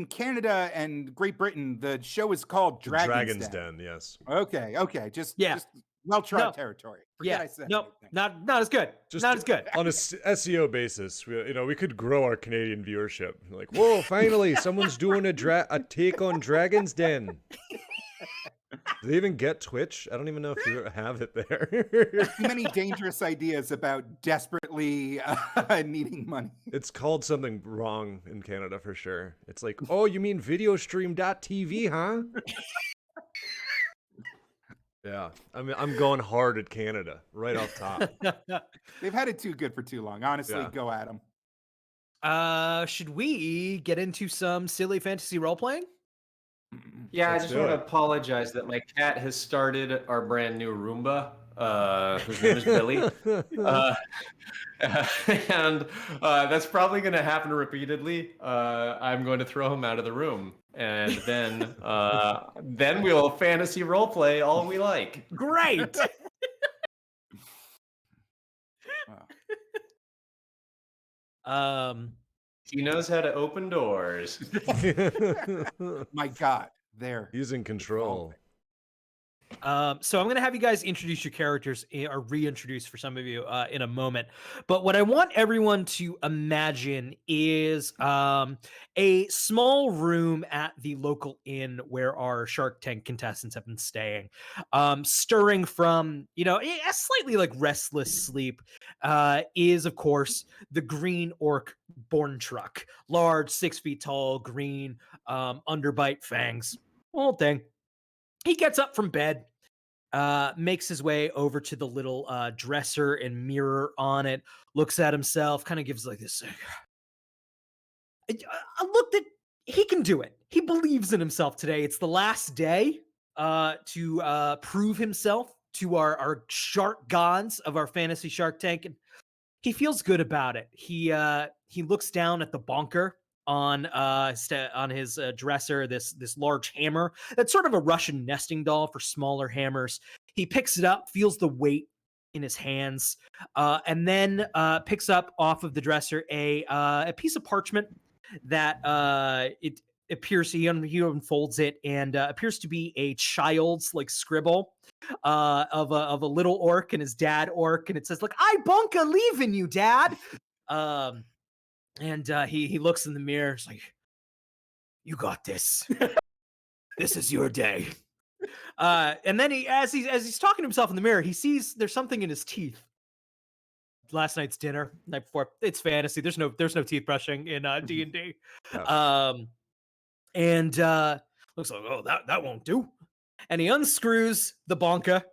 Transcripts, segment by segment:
in Canada and Great Britain, the show is called The Dragon's Dragon's Den. Den, yes. Okay, just Yeah. well-trod No. territory. Forget Yeah. I said Nope. anything. Not as good. Just Not as good. on a SEO basis, we could grow our Canadian viewership. Like, whoa, finally, someone's doing a take on Dragon's Den. Do they even get Twitch? I don't even know if you have it there. Too many dangerous ideas about desperately needing money. It's called something wrong in Canada for sure. It's like, oh, you mean videostream.tv, huh? Yeah, I mean, I'm going hard at Canada right off top. They've had it too good for too long. Honestly, Yeah. go at them. Should we get into some silly fantasy role playing? Yeah, Let's I just do want to it. apologize that my cat has started our brand new Roomba, whose name is Billy. And that's probably going to happen repeatedly. I'm going to throw him out of the room, and then we'll fantasy role play all we like. Great. He knows how to open doors. My God, there. He's in control. So I'm going to have you guys introduce your characters or reintroduce for some of you in a moment. But what I want everyone to imagine is a small room at the local inn where our Shark Tank contestants have been staying, stirring from, a slightly like restless sleep, is of course the green orc born truck, large, 6 feet tall, green, underbite fangs, whole thing. He gets up from bed, makes his way over to the little dresser and mirror on it, looks at himself, kind of gives like this. I looked at. He can do it. He believes in himself today. It's the last day to prove himself to our shark gods of our fantasy Shark Tank, and he feels good about it. He looks down at the bonker on his dresser, this large hammer that's sort of a Russian nesting doll for smaller hammers. He picks it up, feels the weight in his hands, and then picks up off of the dresser a piece of parchment that it appears he unfolds it and appears to be a child's like scribble of a little orc and his dad orc, and it says like, "I bunka leave in you, Dad." And he looks in the mirror. It's like, "You got this. This is your day." And then as he's talking to himself in the mirror, he sees there's something in his teeth. Last night's dinner, night before. It's fantasy. There's no teeth brushing in D&D. Yeah. And looks like, oh, that won't do. And he unscrews the bonka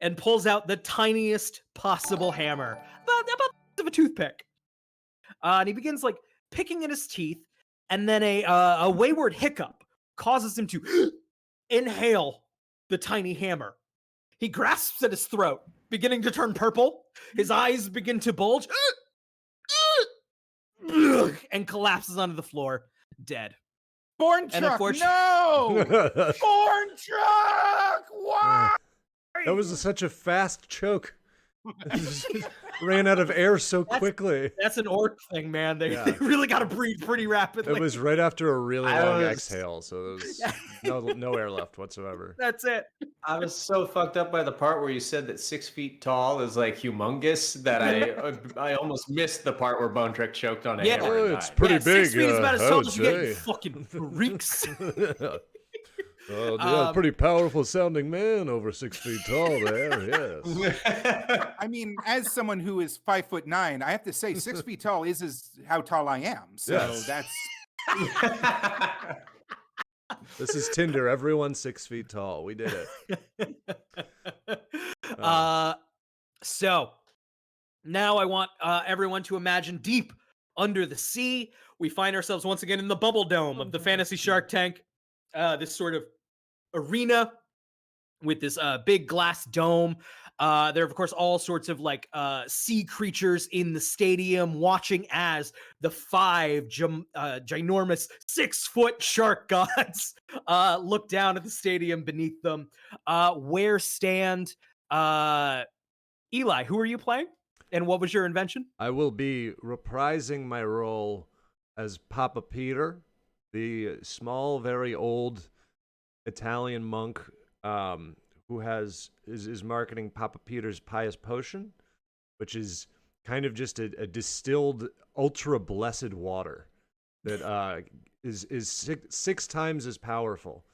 and pulls out the tiniest possible hammer, about of a toothpick. And he begins like picking at his teeth, and then a wayward hiccup causes him to inhale the tiny hammer. He grasps at his throat, beginning to turn purple. His eyes begin to bulge, and collapses onto the floor, dead. Born truck, no! Born truck! Why? That was such a fast choke. Just ran out of air so quickly. That's an orc thing, man. They really got to breathe pretty rapidly. It was right after a really long exhale, so there was no air left whatsoever. That's it. I was so fucked up by the part where you said that 6 feet tall is like humongous that I almost missed the part where Bone Trek choked on a hammer. Oh, it's pretty big. 6 feet is about as tall as you get, you fucking freaks. Oh, yeah, pretty powerful sounding man over 6 feet tall there, yes. I mean, as someone who is 5'9", I have to say 6 feet tall is how tall I am. So that's... This is Tinder. Everyone's 6 feet tall. We did it. So now I want everyone to imagine deep under the sea. We find ourselves once again in the bubble dome of the fantasy Shark Tank. This sort of arena with this big glass dome. There are, of course, all sorts of like sea creatures in the stadium watching as the 5 ginormous 6-foot shark gods look down at the stadium beneath them. Where stand Eli? Who are you playing? And what was your invention? I will be reprising my role as Papa Peter the small, very old Italian monk who is marketing Papa Peter's Pious Potion, which is kind of just a distilled, ultra blessed water that is six times as powerful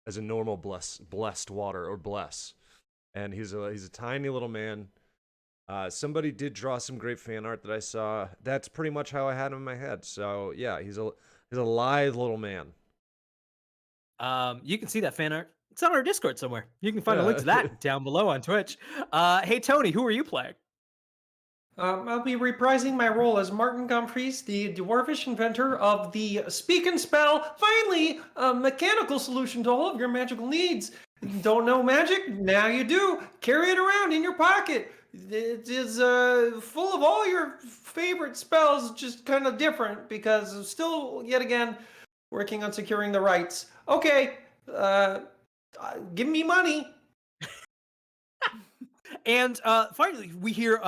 as a normal blessed water or bless. And he's a tiny little man. Somebody did draw some great fan art that I saw. That's pretty much how I had him in my head. So yeah, he's a lithe little man. You can see that fan art. It's on our Discord somewhere. You can find a link to that down below on Twitch. Hey Tony, who are you playing? I'll be reprising my role as Martin Gumphreys, the dwarvish inventor of the Speak and Spell, finally, a mechanical solution to all of your magical needs. Don't know magic? Now you do. Carry it around in your pocket. It is full of all your favorite spells, just kind of different because I'm still, yet again, working on securing the rights. Okay, give me money. And finally, we hear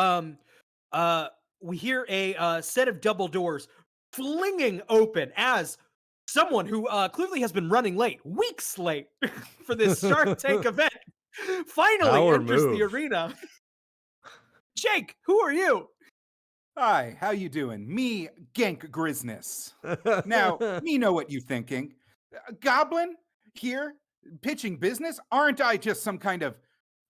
a set of double doors flinging open as someone who clearly has been running late, weeks late, for this Shark Tank event, finally Power enters the move. arena. Jake, who are you? Hi, how you doing? Me, Gank Grisness. Now, me know what you thinking. Goblin here pitching business? Aren't I just some kind of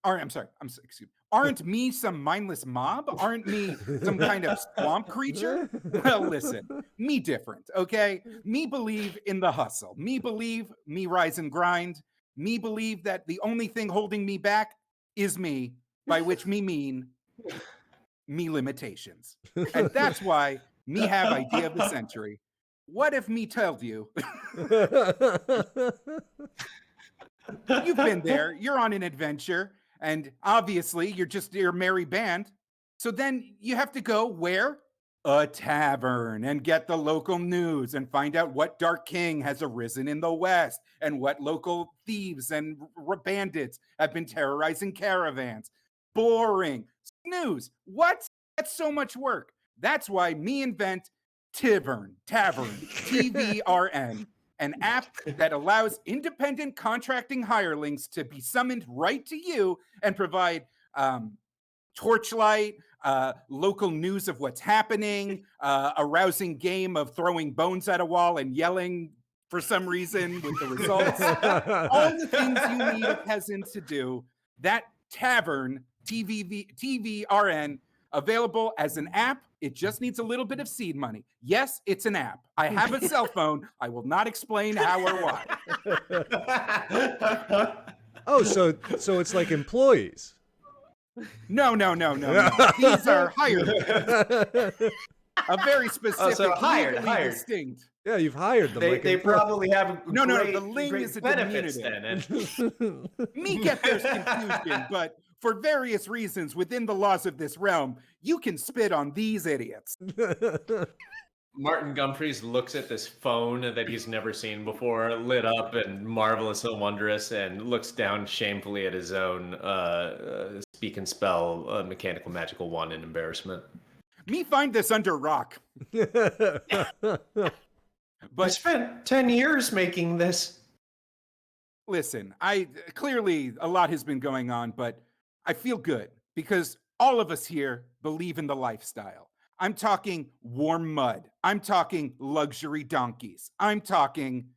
excuse me. Aren't me some mindless mob? Aren't me some kind of swamp creature? Well, listen, me different, okay? Me believe in the hustle. Me believe, me rise and grind. Me believe that the only thing holding me back is me, by which me mean me limitations. And that's why me have idea of the century. What if me told you you've been there, you're on an adventure, and obviously you're just your merry band. So then you have to go where? A tavern, and get the local news and find out what dark king has arisen in the west and what local thieves and bandits have been terrorizing caravans. Boring. Snooze. What? That's so much work. That's why me invent Tavern, TVRN, an app that allows independent contracting hirelings to be summoned right to you and provide torchlight, local news of what's happening, a rousing game of throwing bones at a wall and yelling for some reason with the results. All the things you need a peasant to do. That Tavern, TVRN, available as an app. It just needs a little bit of seed money. Yes, it's an app. I have a cell phone. I will not explain how or why. Oh, so it's like employees. No. These are hired. A very specific, hired. legally distinct. Yeah, you've hired them. They probably have No, great, the ling great is a benefits diminutive. then. Me get there's confusion, but for various reasons within the laws of this realm, you can spit on these idiots. Martin Gumphreys looks at this phone that he's never seen before, lit up and marvelous and wondrous, and looks down shamefully at his own speak and spell mechanical magical wand in embarrassment. Me find this under rock. I spent 10 years making this. Listen, clearly a lot has been going on, but I feel good because all of us here believe in the lifestyle. I'm talking warm mud. I'm talking luxury donkeys. I'm talking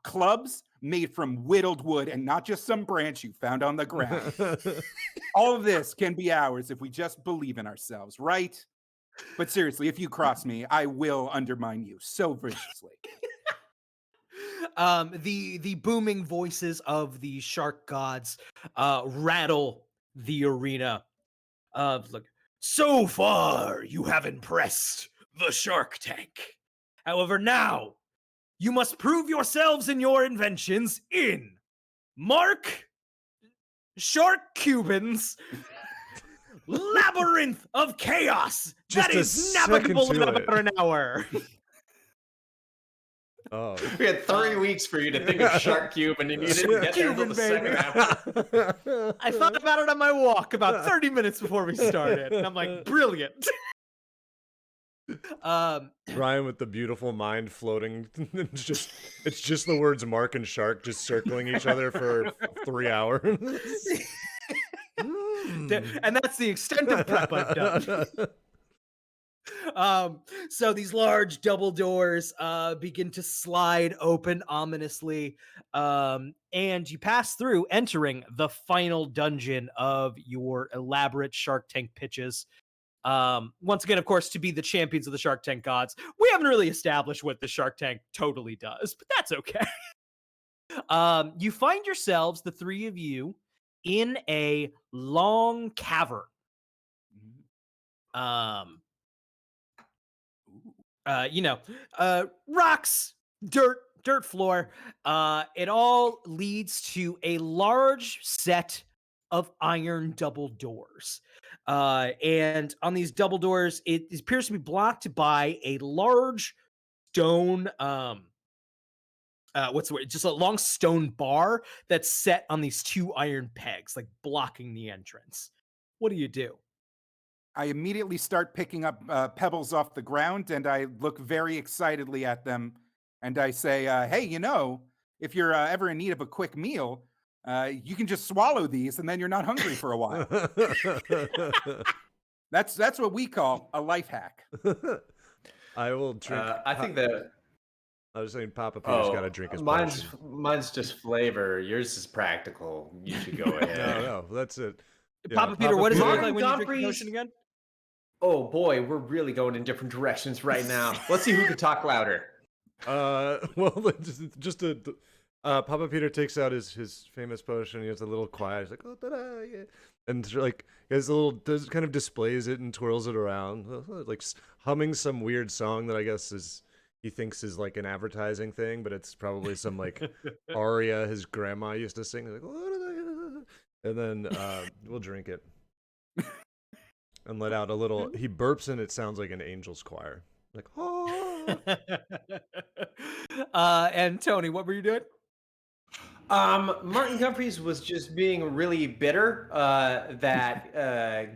clubs made from whittled wood and not just some branch you found on the ground. All of this can be ours if we just believe in ourselves, right? But seriously, if you cross me, I will undermine you so viciously. The booming voices of the shark gods rattle the arena. Look, so far you have impressed the Shark Tank. However, now you must prove yourselves and your inventions in Mark Shark Cubans Labyrinth of Chaos. Just that a is navigable second in to it. about an hour. Oh. We had 3 weeks for you to think of Shark Cube, and you didn't get there until the second half. I thought about it on my walk about 30 minutes before we started. And I'm like, brilliant. Ryan with the beautiful mind floating. It's just the words Mark and Shark just circling each other for 3 hours. And that's the extent of prep I've done. So these large double doors begin to slide open ominously, and you pass through, entering the final dungeon of your elaborate Shark Tank pitches. Once again, of course, to be the champions of the Shark Tank gods, we haven't really established what the Shark Tank totally does, but that's okay. You find yourselves, the three of you, in a long cavern. Rocks, dirt floor. It all leads to a large set of iron double doors. And on these double doors, it appears to be blocked by a large stone, what's the word? Just a long stone bar that's set on these two iron pegs, like blocking the entrance. What do you do? I immediately start picking up pebbles off the ground, and I look very excitedly at them, and I say, "Hey, if you're ever in need of a quick meal, you can just swallow these, and then you're not hungry for a while." That's what we call a life hack. I will drink. I think that I was saying Papa Peter's got to drink his potion. Mine's just flavor. Yours is practical. You should go ahead. No, that's it. Yeah, Papa Peter, what does it look like when you drink the Dumfries. potion again? Oh boy, we're really going in different directions right now. Let's see who can talk louder. Well, Papa Peter takes out his famous potion. He has a little choir. He's like, oh, ta-da, yeah. And like he has kind of displays it and twirls it around, like humming some weird song that I guess he thinks is like an advertising thing, but it's probably some like aria his grandma used to sing. Like, and then we'll drink it and let out a little. He burps and it sounds like an angel's choir, like oh. And Tony, what were you doing? Martin Humphries was just being really bitter that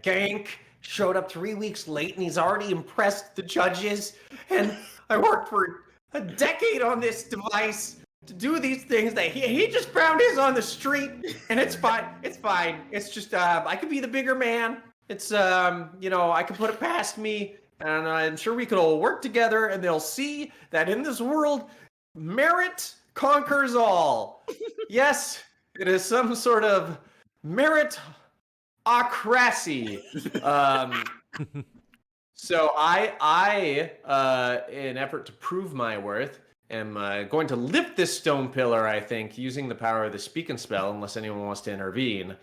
Gank showed up 3 weeks late and he's already impressed the judges. And I worked for a decade on this device to do these things that he just found his on the street, and it's fine. It's fine. It's just I could be the bigger man. It's I could put it past me, and I'm sure we could all work together, and they'll see that in this world, merit conquers all. Yes, it is some sort of meritocracy. So I in effort to prove my worth, am going to lift this stone pillar, I think, using the power of the speak and spell, unless anyone wants to intervene.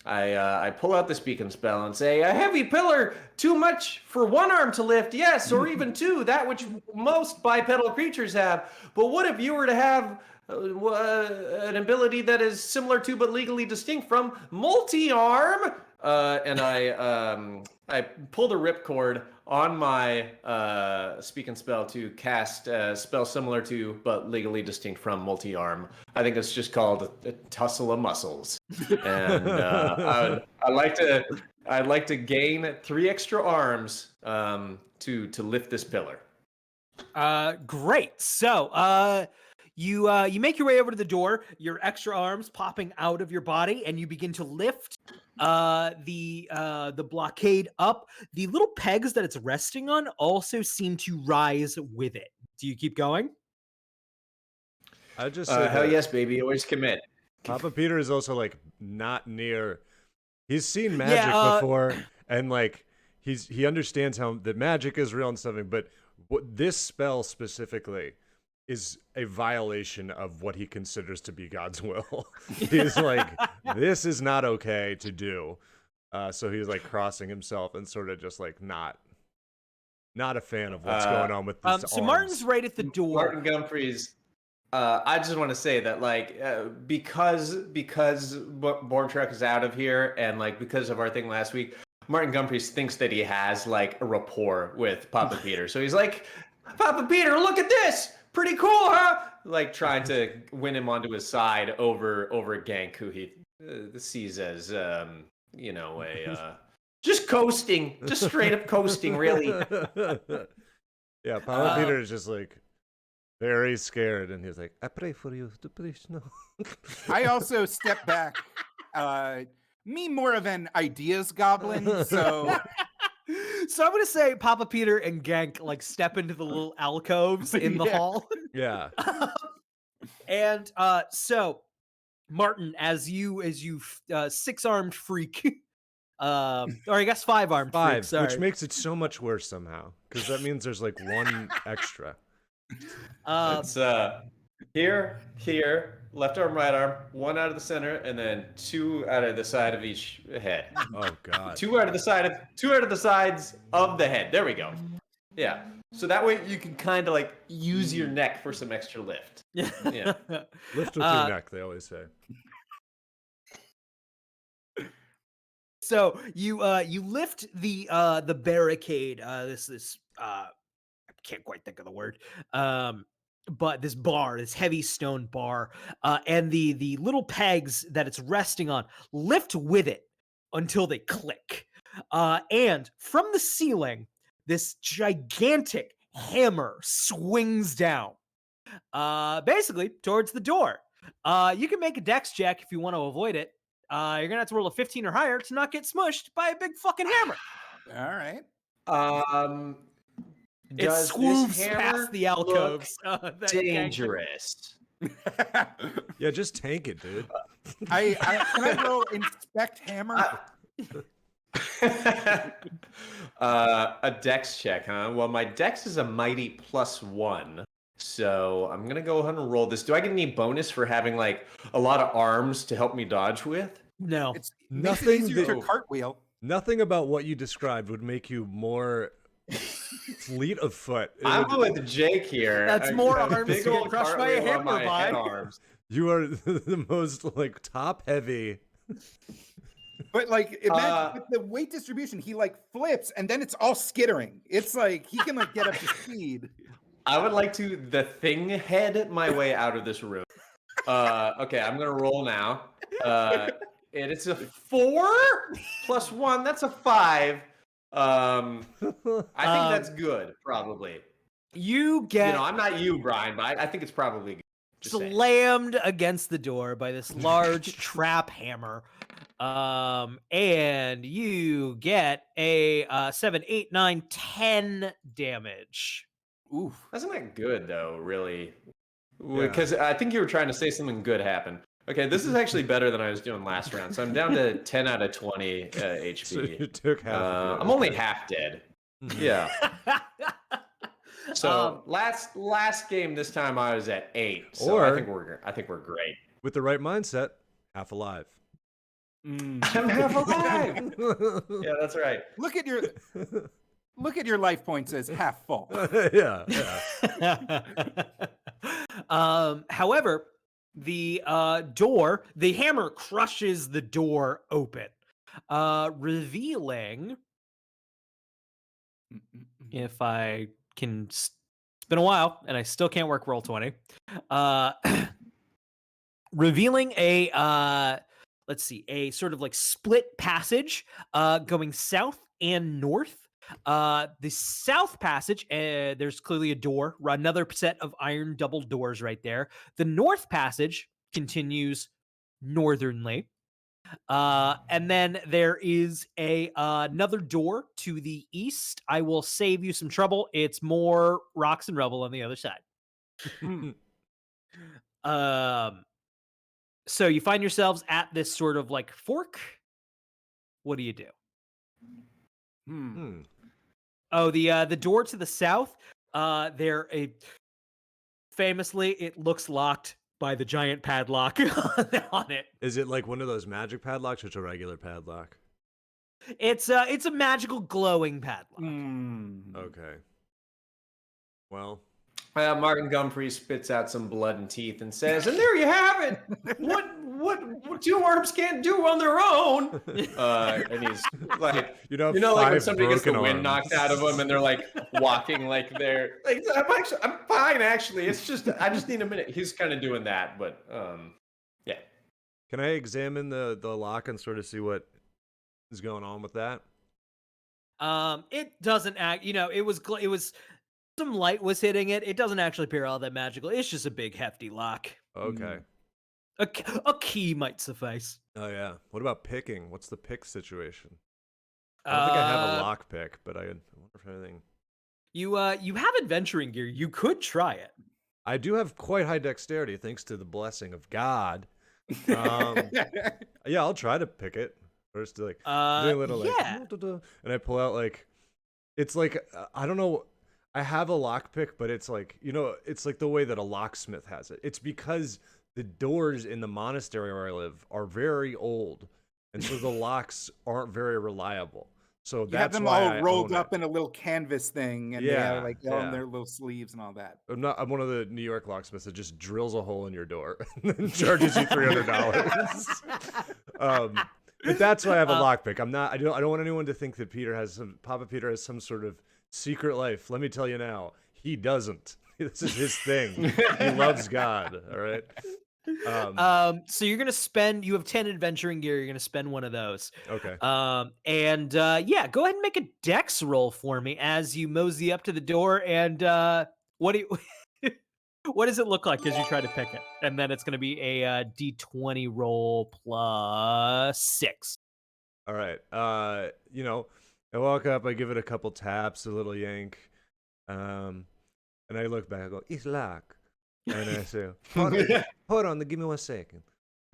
I pull out the speak and spell and say, a heavy pillar, too much for one arm to lift, yes, or even two, that which most bipedal creatures have. But what if you were to have an ability that is similar to but legally distinct from multi-arm? And I pulled a ripcord on my speak and spell to cast a spell similar to but legally distinct from multi-arm. I think it's just called a tussle of muscles. And I'd like to gain 3 extra arms to lift this pillar. Great. So you make your way over to the door, your extra arms popping out of your body, and you begin to lift the blockade up. The little pegs that it's resting on also seem to rise with it. Do you keep going? I just say hell yes, baby. Always commit. Papa Peter is also like not near. He's seen magic before, and like he understands how that magic is real and stuff. But this spell specifically is a violation of what he considers to be God's will. He's like, this is not okay to do. So he's like crossing himself and sort of just like not a fan of what's going on with this. So Martin's right at the door. Martin Gumphreys. I just want to say that like because Born Truck is out of here and like because of our thing last week, Martin Gumphreys thinks that he has like a rapport with Papa Peter. So he's like, Papa Peter, look at this. Pretty cool, huh? Like trying to win him onto his side over Gank, who he sees as a Just coasting, just straight up coasting, really. Yeah, Papa Peter is just like very scared, and he's like, "I pray for you, to please no." I also step back. Me more of an ideas goblin, so So I'm gonna say Papa Peter and Genk like step into the little alcoves in the Yeah. hall. Yeah. And so Martin, as you six-armed freak, or I guess five-armed freak, Five, sorry. which makes it so much worse somehow, because that means there's like one extra. It's here, left arm, right arm, one out of the center, and then two out of the side of each head. Oh God. Two out of the sides of the head. There we go. Yeah. So that way you can kind of like use your neck for some extra lift. Yeah. Lift with your neck, they always say. So you lift the barricade. This I can't quite think of the word. But this bar, this heavy stone bar, and the little pegs that it's resting on lift with it until they click. And from the ceiling, this gigantic hammer swings down, basically towards the door. You can make a dex check if you want to avoid it. You're gonna have to roll a 15 or higher to not get smushed by a big fucking hammer. all right. It Does swoops this hammer past the alcoves. that Genk- dangerous? Yeah, just tank it, dude. Can I roll inspect hammer? A dex check, huh? Well, my dex is a mighty +1. So I'm gonna go ahead and roll this. Do I get any bonus for having like a lot of arms to help me dodge with? No. It's Nothing makes it easier that- to cartwheel. Nothing about what you described would make you more fleet of foot. It I'm would- with Jake here. That's more got a arms big to get old crushed by a cartwheel on hammer my by. head arms. You are the most like top heavy. But like imagine with the weight distribution, he like flips and then it's all skittering. It's like he can like get up to speed. I would like to the thing head my way out of this room. Okay, I'm gonna roll now. And it's a 4 + 1. That's a 5. I think that's good, probably. You get I'm not you, Brian, but I think it's probably good. Just saying. slammed against the door by this large trap hammer. And you get a 7, 8, 9, 10 damage. Oof. That's not good, though, really. Yeah. Because I think you were trying to say something good happened. Okay, this is actually better than I was doing last round. So I'm down to 10 out of 20 HP. So you took half. of it. I'm only half dead. Mhm. Yeah. So last game this time I was at 8. So Or- I think we're great. With the right mindset, half alive. Mm. I'm half alive. Yeah, that's right. Look at your life points as half full. yeah. However, the hammer crushes the door open, revealing, if I can, it's been a while and I still can't work roll 20, revealing a sort of like split passage going south and north. The south passage, there's clearly a door, another set of iron double doors right there. The north passage continues northernly. And then there is another door to the east. I will save you some trouble. It's more rocks and rubble on the other side. So you find yourselves at this sort of like fork. What do you do? Oh, the door to the south. Famously, it looks locked by the giant padlock on it. Is it like one of those magic padlocks or it's a regular padlock? It's a magical glowing padlock. Okay. Well, Martin Gumfrey spits out some blood and teeth and says, "And there you have it. What two arms can't do on their own." And he's like, like when five somebody gets the broken wind arms. knocked out of them and they're like walking like they're like, I'm fine actually. It's just I just need a minute. He's kind of doing that, but yeah. Can I examine the lock and sort of see what is going on with that? It doesn't act. It was some light was hitting it. It doesn't actually appear all that magical. It's just a big hefty lock. Okay. A key might suffice. Oh yeah. What about picking? What's the pick situation? I don't think I have a lock pick, but I wonder if anything. You have adventuring gear. You could try it. I do have quite high dexterity thanks to the blessing of God. Yeah, I'll try to pick it. First, like, do a little, like, yeah. and I pull out, like, it's like, I don't know, I have a lockpick, but it's like, it's like the way that a locksmith has it. It's because the doors in the monastery where I live are very old, and so the locks aren't very reliable. So You have that's them why all I rolled own up it. in a little canvas thing, and they Yeah, have like on yeah. their little sleeves and all that. I'm one of the New York locksmiths that just drills a hole in your door and then charges you $300. But that's why I have a lockpick. I don't want anyone to think that Papa Peter has some sort of secret life. Let me tell you now, he doesn't. This is his thing. He loves God. All right. So you're gonna spend. You have 10 adventuring gear. You're gonna spend one of those. Okay. Yeah, go ahead and make a dex roll for me as you mosey up to the door. And what do you? What does it look like as you try to pick it? And then it's gonna be a d20 roll plus 6. All right. I walk up, I give it a couple taps, a little yank, and I look back, I go, it's locked. And I say, hold on, give me 1 second.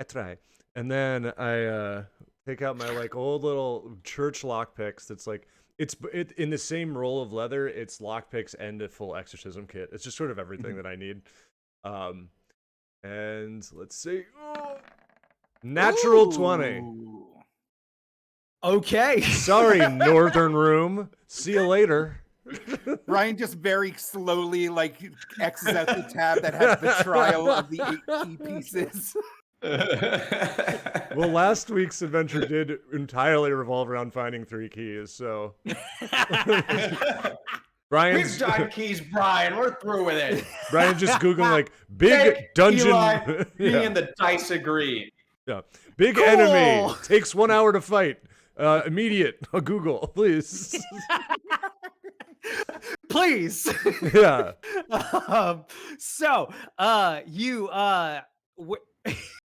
I try. And then I take out my like old little church lockpicks that's like, it's in the same roll of leather, it's lockpicks and a full exorcism kit. It's just sort of everything that I need. And let's see. Natural 20. Ooh. Okay. Sorry, Northern Room. See you later. Ryan just very slowly like X's out the tab that has the trial of the 8 key pieces. Well, last week's adventure did entirely revolve around finding 3 keys, so Brian's We've done keys, Brian. We're through with it. Brian just googling like big Take dungeon. Eli, me Yeah. and the dice agree. Yeah. Big Cool. enemy takes 1 hour to fight. Immediate. Google, please. Please. Yeah.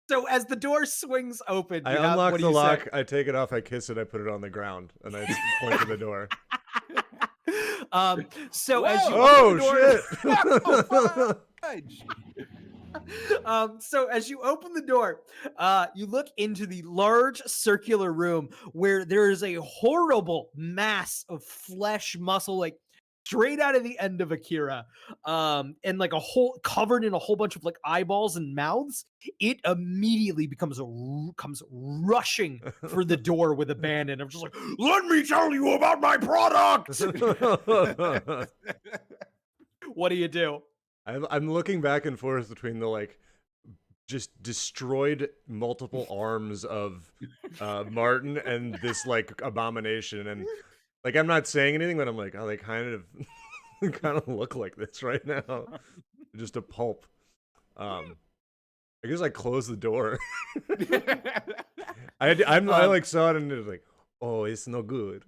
So as the door swings open, I unlock the lock. I take it off. I kiss it. I put it on the ground, and I point to the door. So as you Oh open shit! so as you open the door, you look into the large circular room where there is a horrible mass of flesh, muscle, like straight out of the end of Akira, and like covered in a whole bunch of like eyeballs and mouths. It immediately comes rushing for the door with abandon. I'm just like, let me tell you about my product. What do you do? I'm looking back and forth between the like just destroyed multiple arms of Martin and this like abomination, and like I'm not saying anything, but I'm like, oh, they kind of look like this right now. Just a pulp. I guess I closed the door. I like saw it and it was like, oh, it's no good.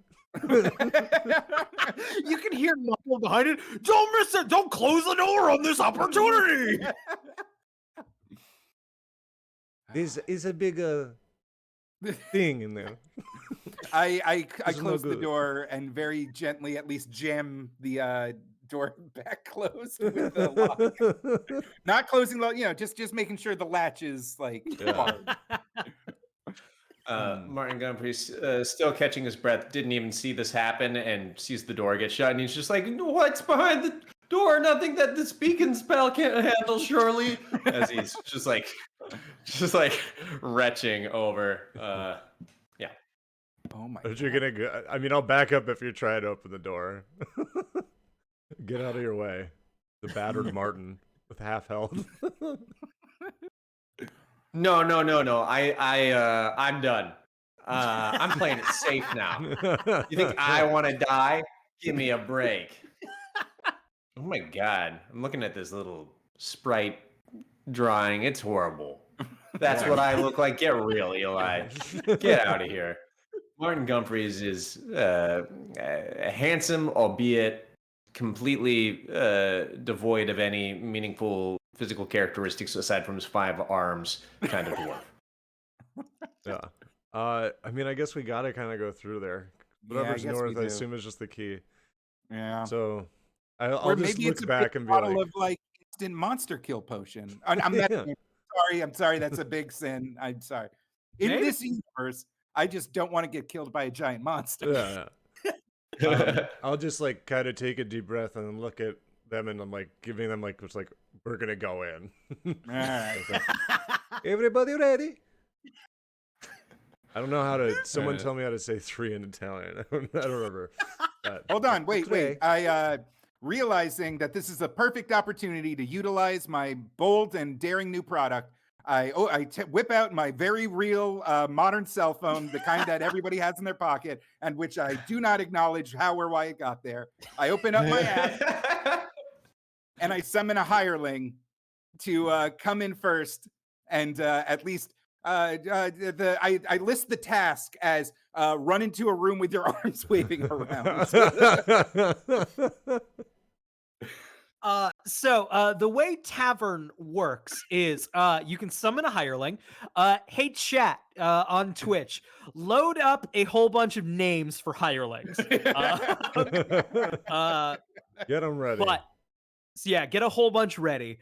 You can hear muffled behind it. Don't miss it. Don't close the door on this opportunity. This is a big thing in there. I This is no close the good. door and very gently at least jam the door back closed with the lock. Not closing the, just making sure the latch is like barred. Martin Gumprey's still catching his breath, didn't even see this happen, and sees the door get shut, and he's just like, what's behind the door? Nothing that this beacon spell can't handle, surely. As he's just like retching over. Yeah. Oh my But you're gonna go, I mean, I'll back up if you're trying to open the door. Get out of your way. The battered Martin with half health. No. I'm done. I'm playing it safe now. You think I want to die? Give me a break. Oh my god. I'm looking at this little sprite drawing. It's horrible. That's what I look like. Get real, Eli. Get out of here. Martin Gumphreys is handsome, albeit completely devoid of any meaningful physical characteristics aside from his 5 arms, kind of dwarf. Yeah. I mean, I guess we gotta kind of go through there. Yeah, I Whatever's guess we north, I do. assume is just the key. Yeah. So I'll Or just maybe it's look a back big and be bottle like, of like instant monster kill potion. I'm not Yeah. sorry. I'm sorry. That's a big sin. I'm sorry. In Maybe. this universe, I just don't want to get killed by a giant monster. yeah. I'll just like kind of take a deep breath and look at them, and I'm like giving them like, it's like, we're gonna go in. All right. Everybody ready? I don't know how to. Someone Alright. tell me how to say 3 in Italian. I don't remember. Hold on. Wait. Tre. I realizing that this is a perfect opportunity to utilize my bold and daring new product. I whip out my very real modern cell phone, the kind that everybody has in their pocket, and which I do not acknowledge how or why it got there. I open up my app and I summon a hireling to come in first, and at least I list the task as run into a room with your arms waving around. So the way Tavern works is you can summon a hireling. Hey chat on Twitch, load up a whole bunch of names for hirelings. Get them ready. But so yeah, get a whole bunch ready.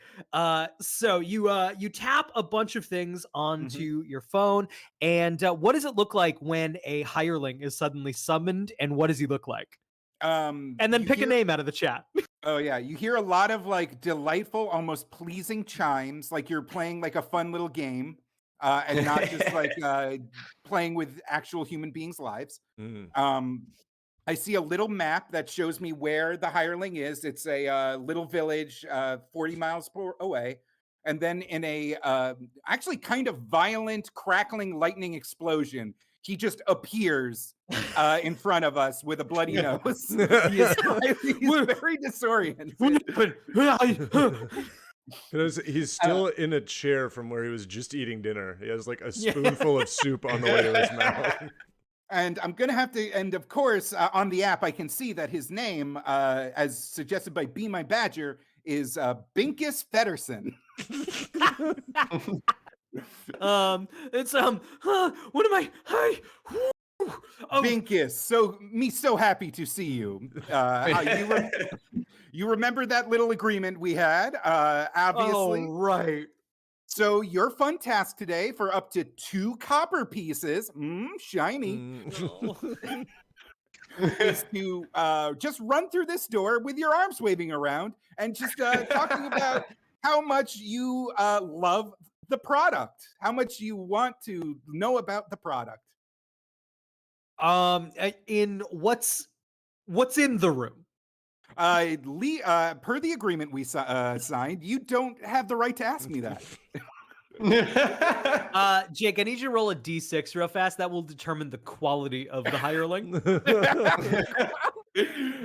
So you tap a bunch of things onto your phone, and what does it look like when a hireling is suddenly summoned, and what does he look like? And then you pick a hear- name out of the chat. Oh yeah, you hear a lot of like delightful, almost pleasing chimes, like you're playing like a fun little game, and not just like playing with actual human beings' lives. Mm. I see a little map that shows me where the hireling is. It's a little village 40 miles away. And then in a actually kind of violent, crackling lightning explosion, he just appears in front of us with a bloody nose. He's very disoriented. He's still in a chair from where he was just eating dinner. He has like a spoonful of soup on the way to his mouth. And I'm going to have to, and of course, on the app, I can see that his name, as suggested by Be My Badger, is Binkus Fedderson. It's what am I? Hi. Oh, Binkus, so happy to see you. You remember that little agreement we had, obviously. oh, right. So your fun task today for up to 2 copper pieces, shiny, is to just run through this door with your arms waving around and just talking about how much you love the product, how much you want to know about the product. In what's in the room? Per the agreement we signed, you don't have the right to ask me that. Jake, I need you to roll a d6 real fast. That will determine the quality of the hireling.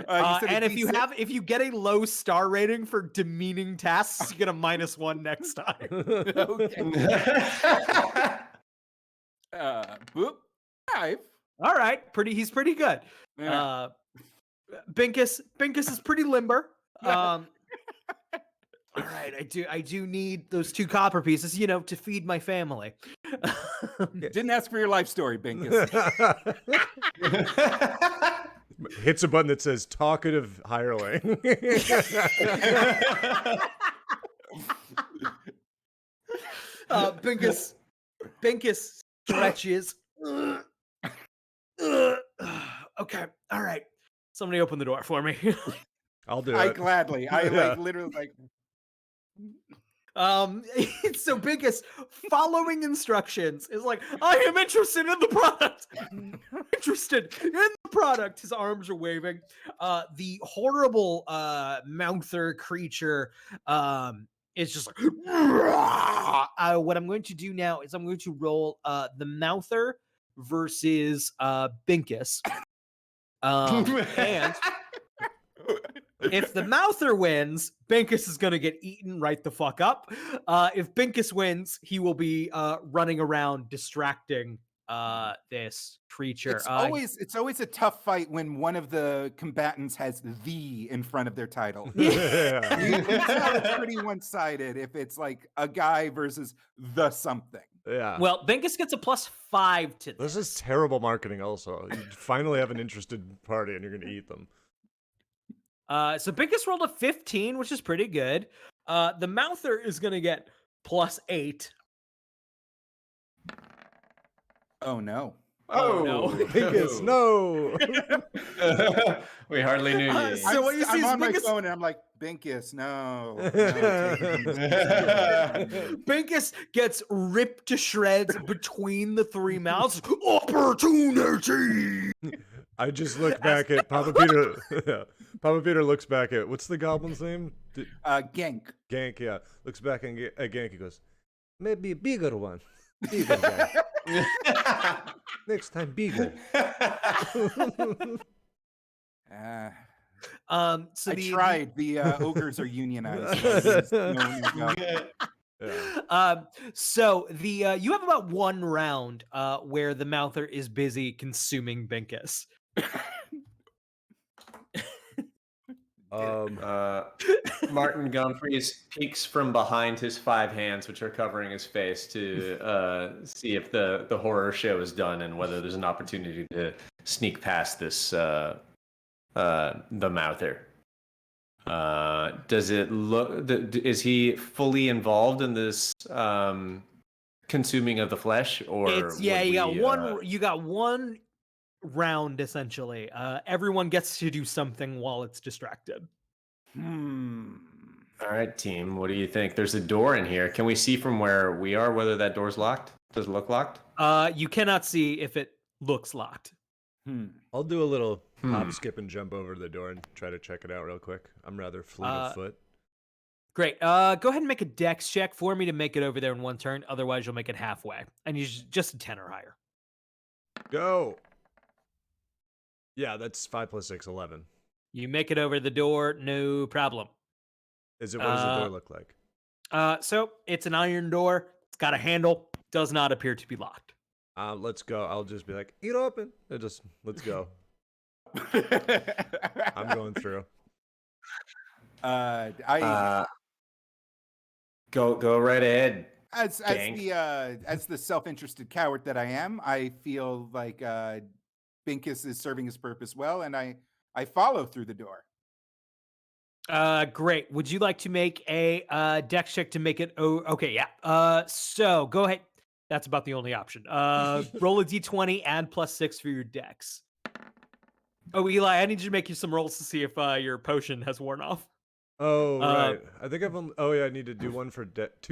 And if you get a low star rating for demeaning tasks, you get a -1 next time. Boop. 5. All right, he's pretty good. Yeah. Binkus is pretty limber. All right, I do need those 2 copper pieces, to feed my family. Didn't ask for your life story, Binkus. Hits a button that says talkative hireling. Binkus stretches. Okay, all right. Somebody open the door for me. I'll do I it. gladly. I like literally like. So Binkus following instructions is like, I am interested in the product. Interested in the product. His arms are waving. The horrible mouther creature is just like what I'm going to do now is I'm going to roll the mouther versus Binkus. And if the mouther wins, Binkus is going to get eaten right the fuck up. If Binkus wins, he will be running around distracting this creature. It's always a tough fight when one of the combatants has "the" in front of their title. Yeah. It's pretty one-sided if it's like a guy versus the something. Yeah. Well, Binkus gets a +5 to This this. is terrible marketing also. You finally have an interested party and you're going to eat them. So Binkus rolled a 15, which is pretty good. The Mouther is going to get +8. Oh no. Oh, no. Binkus, no! We hardly knew you. So what you see I'm is on my Binkus- phone and I'm like, Binkus, no. Binkus gets ripped to shreds between the three mouths. Opportunity! I just look back at Papa Peter. Yeah. Papa Peter looks back at, what's the goblin's name? Genk. Gank, yeah. Looks back at Gank, he goes, maybe a bigger one. Bigger guy. Next time, bigger. So I the, tried. The ogres are unionized. So so the you have about 1 round where the Mouther is busy consuming Binkus. Martin Gumfries peeks from behind his 5 hands, which are covering his face, to see if the horror show is done and whether there's an opportunity to sneak past this the Mouther. Does it look? Is he fully involved in this consuming of the flesh, or It's you got one round essentially. Everyone gets to do something while it's distracted. All right, team. What do you think? There's a door in here. Can we see from where we are whether that door's locked? Does it look locked? You cannot see if it looks locked. I'll do a little hop, skip, and jump over to the door and try to check it out real quick. I'm rather fleet of foot. Great. Go ahead and make a dex check for me to make it over there in 1 turn. Otherwise, you'll make it halfway. And you just a 10 or higher. Go! Yeah, that's 5 + 6, 11. You make it over the door, no problem. What does the door look like? So it's an iron door. It's got a handle. Does not appear to be locked. Let's go. I'll just be like, "Eat open." Let's go. I'm going through. Go right ahead. As Gank. the self-interested coward that I am, I feel like Binkus is serving his purpose well, and I follow through the door. Great. Would you like to make a dex check to make it? Okay, yeah. So go ahead. That's about the only option. Roll a d20, add +6 for your dex. Oh, Eli, I need you to make you some rolls to see if your potion has worn off. Oh, right. I think I've only... Oh, yeah, I need to do 2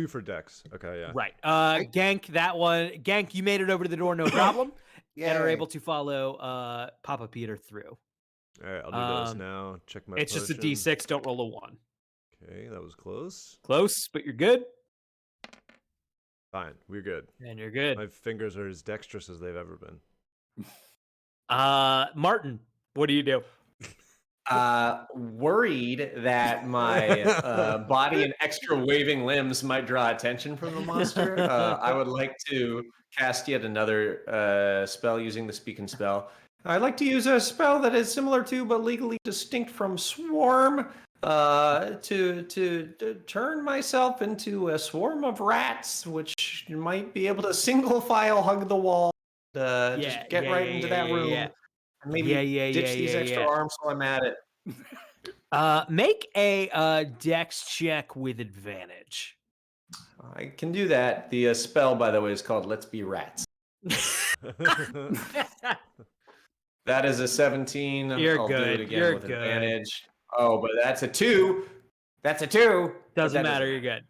for dex. Okay, yeah. Right. Gank, that one. Gank, you made it over to the door, no problem. And are able to follow Papa Peter through. All right, I'll do those now. Check my It's just a potion. d6, don't roll a 1. Okay, that was close. Close, but you're good. Fine, we're good. And you're good. My fingers are as dexterous as they've ever been. Martin, what do you do? Worried that my body and extra waving limbs might draw attention from the monster, I would like to cast yet another spell using the Speak and Spell. I'd like to use a spell that is similar to, but legally distinct from Swarm, to turn myself into a swarm of rats, which might be able to single file hug the wall, just get right into that room. And maybe ditch these extra arms while I'm at it. Make a dex check with advantage. I can do that. The spell, by the way, is called Let's Be Rats. That is a 17. You're I'll good. do it again You're with good. advantage. Oh, but that's a 2. That's a 2. Doesn't matter. You're good.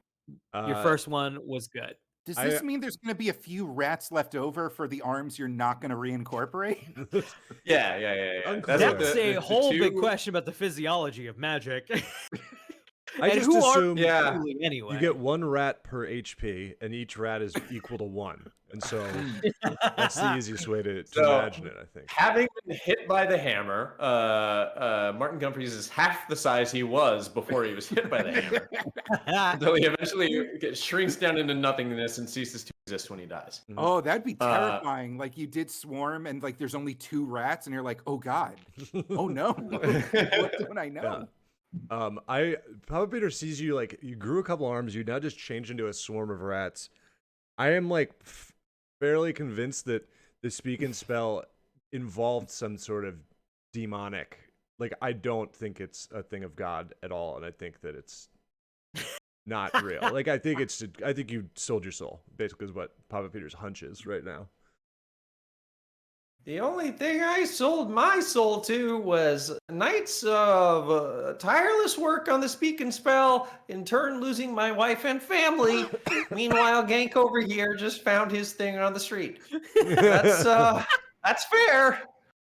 Your first one was good. Does this mean there's going to be a few rats left over for the arms you're not going to reincorporate? Yeah. That's a whole big question about the physiology of magic. I just assume anyway. you get 1 rat per HP, and each rat is equal to 1. And so that's the easiest way to So- imagine it, I think. Having been hit by the hammer, Martin Gumphreys is half the size he was before he was hit by the hammer. Until he eventually shrinks down into nothingness and ceases to exist when he dies. Oh, that'd be terrifying. Like you did Swarm and like there's only 2 rats and you're like, oh God. Oh no. What don't I know? Papa Peter sees you like you grew a couple arms, you now just changed into a swarm of rats. I am like fairly convinced that the speak and spell involved some sort of demonic. Like I don't think it's a thing of God at all, and I think that it's not real. Like I think you sold your soul. Basically, is what Papa Peter's hunch is right now. The only thing I sold my soul to was nights of tireless work on the speak and spell, in turn losing my wife and family. Meanwhile, Gank over here just found his thing on the street. That's fair.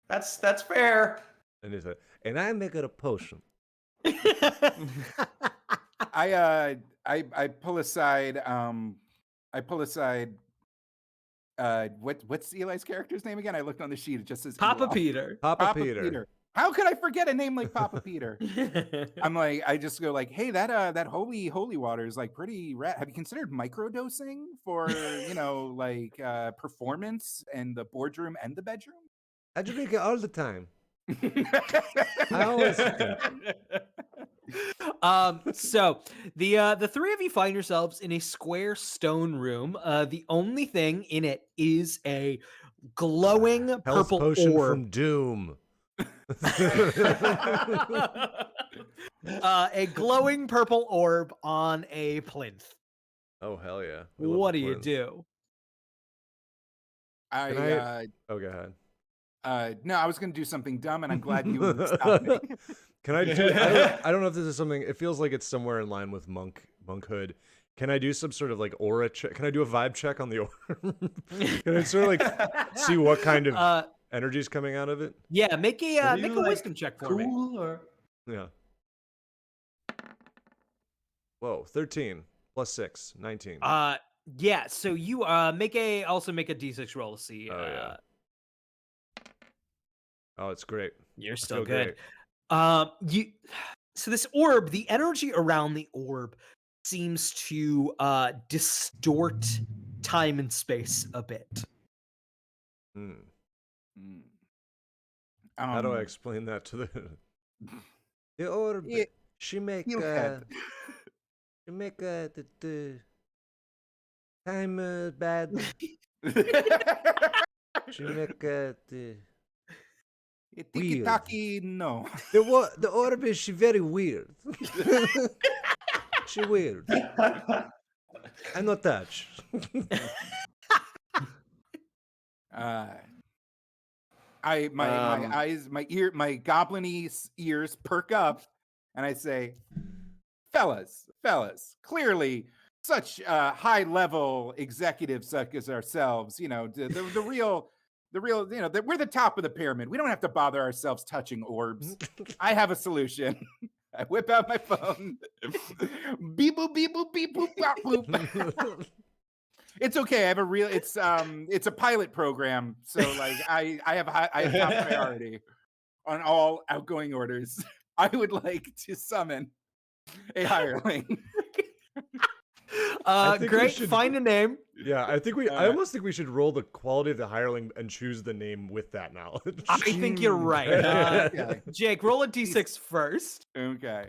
That's fair. And he's like, and I make it a potion. I pull aside what's Eli's character's name again? I looked on the sheet. It just says Papa Eli. Peter. Papa Peter. How could I forget a name like Papa Peter? I'm like, I just go like, hey, that holy water is like pretty rad. Have you considered microdosing for like performance and the boardroom and the bedroom? I drink it all the time. I always So the 3 of you find yourselves in a square stone room. The only thing in it is a glowing Health purple potion orb. from Doom. A glowing purple orb on a plinth. Oh hell yeah! We love What the do you plinth. do? Oh, go ahead. No, I was going to do something dumb, and I'm glad you stopped me. Can I do? I don't know if this is something. It feels like it's somewhere in line with monkhood. Can I do some sort of like aura check? Can I do a vibe check on the orb? Can I sort of like see what kind of energy is coming out of it? Yeah, make a Are make you, a like, wisdom check for me. Cool or Yeah. Whoa, 13 plus 6, 19. Yeah, so you make a d6 roll to see. Oh, yeah. Oh, it's great. You're I still feel good. great. So this orb, the energy around the orb seems to distort time and space a bit. Hmm. Mm. How do I explain that to the orb? Yeah, She make you had- the time bad. She make the Tiki-taki, no. the orb is she very weird. She weird. I no touch. My goblin ears perk up, and I say, fellas, clearly such high level executives such as ourselves, the real, we're the top of the pyramid. We don't have to bother ourselves touching orbs. I have a solution. I whip out my phone. Beep boop, beep boop, beep boop, bop, boop. It's okay. I have it's a pilot program, so like I have top priority on all outgoing orders. I would like to summon a hireling. I think we Great. should- Find a name. Yeah, I think I almost think we should roll the quality of the hireling and choose the name with that knowledge. I think you're right. Okay. Jake, roll a d6 first. Okay.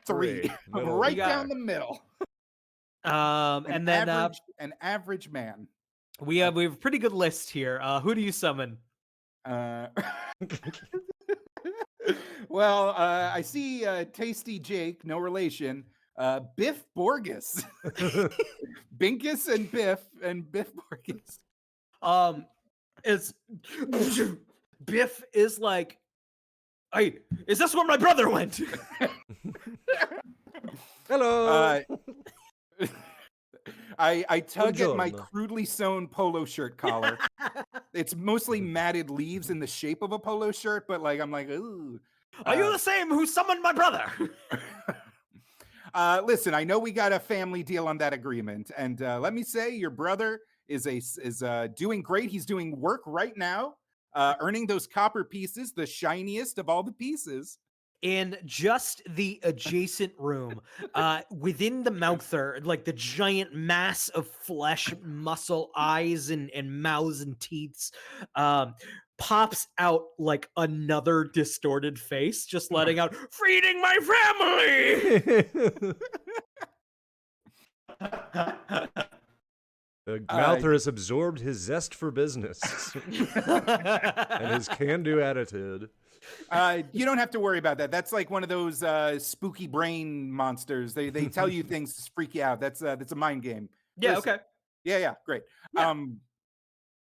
3. Middle. Right You got down the middle. And then An average man. we have a pretty good list here. Who do you summon? Well, I see Tasty Jake, no relation. Biff Borges. Binkus and Biff Borges. It's Biff is like, hey, is this where my brother went? Hello. I tug at my Buongiorno. crudely sewn polo shirt collar. It's mostly matted leaves in the shape of a polo shirt, but like I'm like, ooh. Are you the same who summoned my brother? Listen, I know we got a family deal on that agreement, and let me say, your brother is doing great. He's doing work right now, earning those copper pieces, the shiniest of all the pieces. In just the adjacent room, within the mouther, like the giant mass of flesh, muscle, eyes, and mouths and teeth, pops out like another distorted face, just letting out, feeding my family! The Mouther has absorbed his zest for business and his can-do attitude. You don't have to worry about that. That's like one of those spooky brain monsters. They tell you things to freak you out. That's a mind game. Yeah, Listen. okay. Yeah, great. Yeah.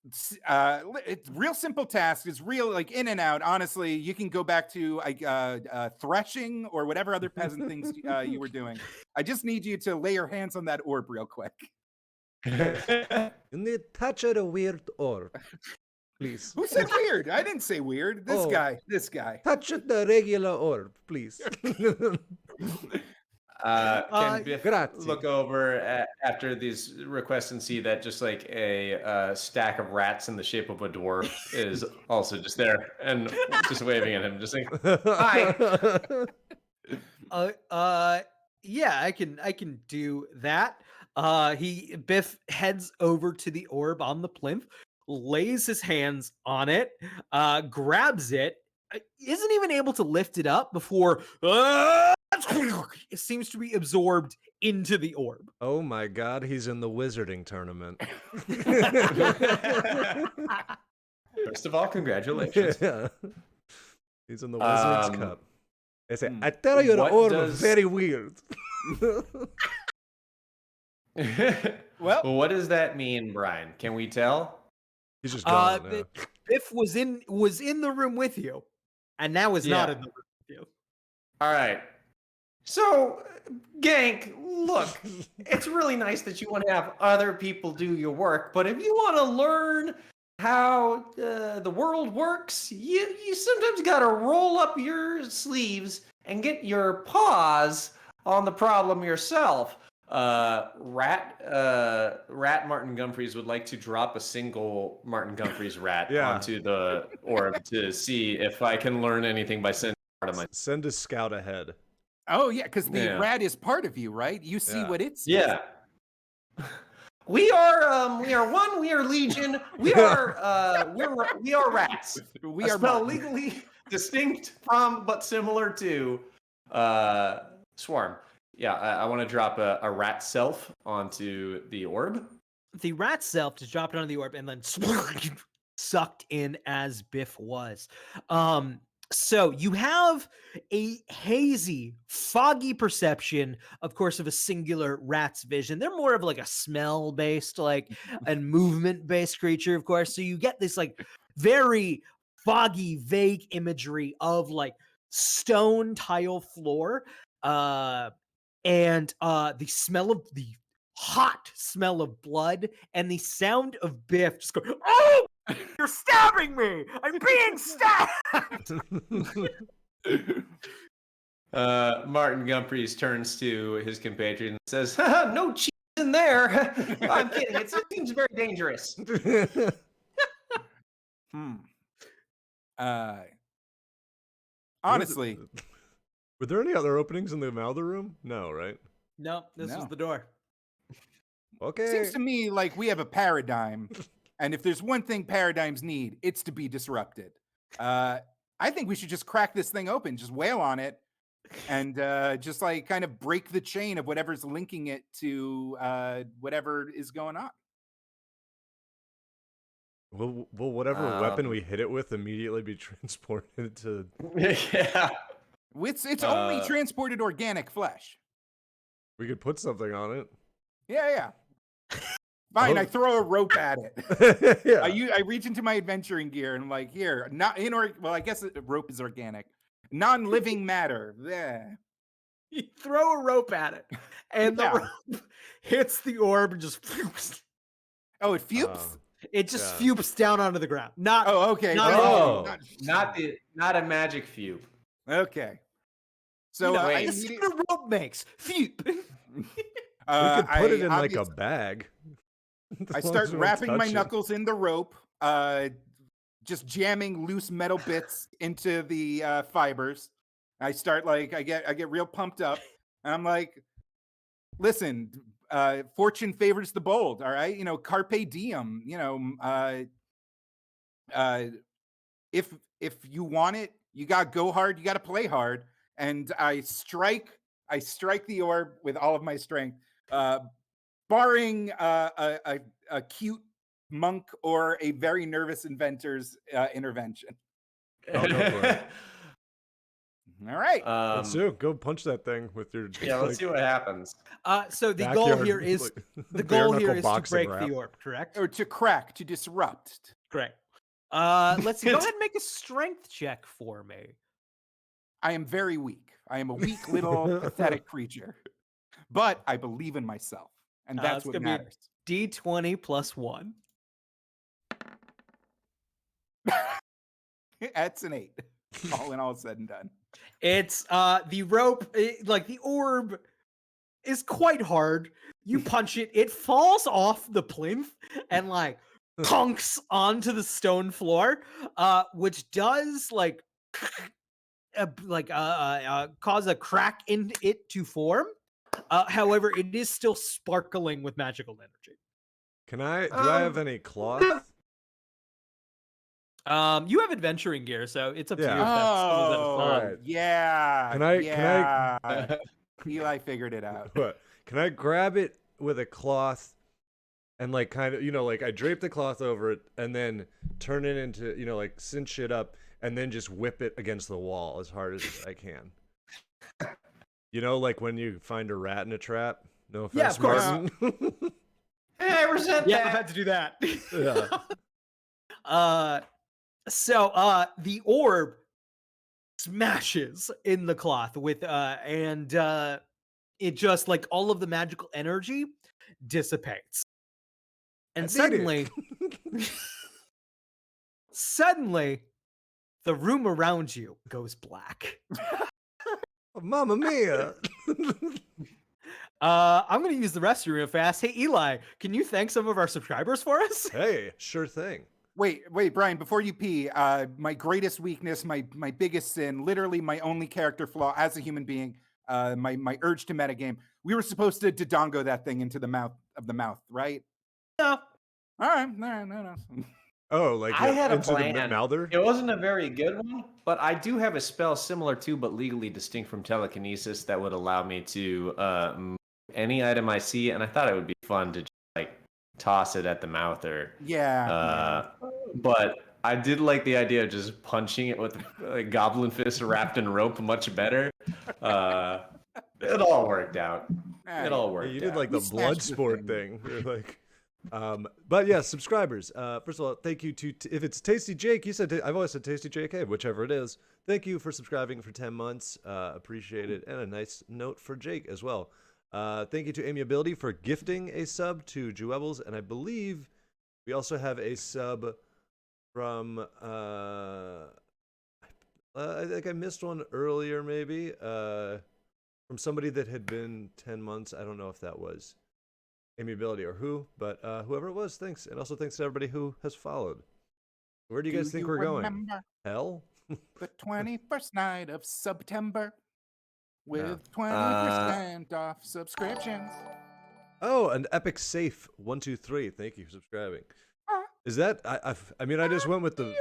It's real simple task. It's real like in and out. Honestly, you can go back to threshing or whatever other peasant things you were doing. I just need you to lay your hands on that orb real quick. You need touch of the weird orb, please. Who said weird? I didn't say weird. This guy. Touch the regular orb, please. Can Biff Grazie. look over after these requests and see that just like a stack of rats in the shape of a dwarf is also just there and just waving at him, just like, hi. Yeah, I can do that. Biff heads over to the orb on the plinth, lays his hands on it, grabs it, isn't even able to lift it up before it seems to be absorbed into the orb. Oh my god, he's in the wizarding tournament. First of all, congratulations. Yeah. He's in the Wizard's Cup. They say, I tell you, the What orb does- is very weird. Well, What does that mean, Brian? Can we tell? He's just gone now. Biff was in the room with you, and now is not Yeah. in the room with you. All right. So, Gank, look, it's really nice that you want to have other people do your work, but if you want to learn how the world works, you sometimes got to roll up your sleeves and get your paws on the problem yourself. Rat Martin Gumphreys would like to drop a single Martin Gumphreys rat onto the orb to see if I can learn anything by sending part of my. Send a scout ahead. oh yeah, because the rat is part of you, right? You see what it sees. Yeah. We are one. We are legion. We are we are rats. We a are spell Martin. legally distinct from but similar to swarm. Yeah, I want to drop a rat self onto the orb. The rat self just dropped it onto the orb and then sucked in as Biff was. So you have a hazy, foggy perception, of course, of a singular rat's vision. They're more of like a smell-based, like, and movement-based creature, of course. So you get this like very foggy, vague imagery of like stone tile floor, and the smell of the hot smell of blood and the sound of Biff just going, "Oh, you're stabbing me! I'm being stabbed!" Martin Gumphreys turns to his compatriot and says, "Haha, no cheese in there. I'm kidding. It seems very dangerous." Honestly, Were there any other openings in the Mouther room? No, right? No, this No. was the door. Okay. seems to me like we have a paradigm, and if there's one thing paradigms need, it's to be disrupted. I think we should just crack this thing open, just wail on it, and just like kind of break the chain of whatever's linking it to whatever is going on. Will whatever weapon we hit it with immediately be transported to... Yeah. It's only transported organic flesh. We could put something on it. Yeah. Fine, Oh. I throw a rope at it. Yeah. I reach into my adventuring gear and I'm like, here, well, I guess rope is organic. Non-living matter. There. You throw a rope at it, and the Yeah. rope hits the orb and just Oh, it fupes? it just Yeah. fupes down onto the ground. Not Oh, okay. Not- Oh. Not a magic fupe. Okay. So you know, I the immediately- sound a rope makes. Fupe. We could put it in like a obvious- bag. I start wrapping my knuckles in the rope, just jamming loose metal bits into the fibers. I start like I get real pumped up, and I'm like, listen, fortune favors the bold. All right, carpe diem. If you want it, you got to go hard. You got to play hard. And I strike the orb with all of my strength, barring a cute monk or a very nervous inventor's intervention. I'll go for it. All right. Let's do. Go punch that thing with your. Yeah, let's see what happens. So the goal backyard, here is like, bare knuckle to boxing break rap. the orb, correct? Or to crack, to disrupt. Correct. Let's go ahead and make a strength check for me. I am very weak. I am a weak little pathetic creature. But I believe in myself. And that's it's what gonna matters. Be D20 plus 1. That's an 8. All in all said and done. It's the rope, like the orb is quite hard. You punch it, it falls off the plinth and like conks onto the stone floor, which does cause a crack in it to form. However, it is still sparkling with magical energy. Do I have any cloth? You have adventuring gear, so it's up to you. If that's Oh, Alright. yeah. Can I- yeah. Eli figured it out. What? Can I grab it with a cloth and like kind of, like I drape the cloth over it and then turn it into, like cinch it up and then just whip it against the wall as hard as I can. Like when you find a rat in a trap? No offense, Yeah, of course. Martin. Hey, I resent Yeah, I've that. had to do that. Yeah. So the orb smashes in the cloth with and it just like all of the magical energy dissipates. And I did suddenly suddenly the room around you goes black. Mamma mia. I'm gonna use the restroom real fast. Hey Eli, can you thank some of our subscribers for us? Hey, sure thing. Wait, Brian, before you pee, my greatest weakness, my biggest sin, literally my only character flaw as a human being, my urge to metagame. We were supposed to dodongo that thing into the mouth, right? No. All right, no. Oh, like I had a into the plan. mouther? It wasn't a very good one, but I do have a spell similar to, but legally distinct from telekinesis that would allow me to move any item I see, and I thought it would be fun to just, like toss it at the mouth or Yeah. But I did like the idea of just punching it with a goblin fist wrapped in rope much better. It all worked out. It all worked. You did out. like the We blood smashed the sport thing. thing. You're like, but yeah, subscribers. First of all, thank you to if it's Tasty Jake. You said I've always said Tasty Jake. Hey, whichever it is. Thank you for subscribing for 10 months. Appreciate it, and a nice note for Jake as well. Thank you to Amiability for gifting a sub to Jewebbles, and I believe we also have a sub from I think I missed one earlier, maybe from somebody that had been 10 months. I don't know if that was Amiability or who, but whoever it was, thanks. And also thanks to everybody who has followed. Where do you guys think we're going? Remember Hell? the 21st night of September with 20% off subscriptions. Oh, an Epic Safe 123. Thank you for subscribing. Is that I mean I just went with the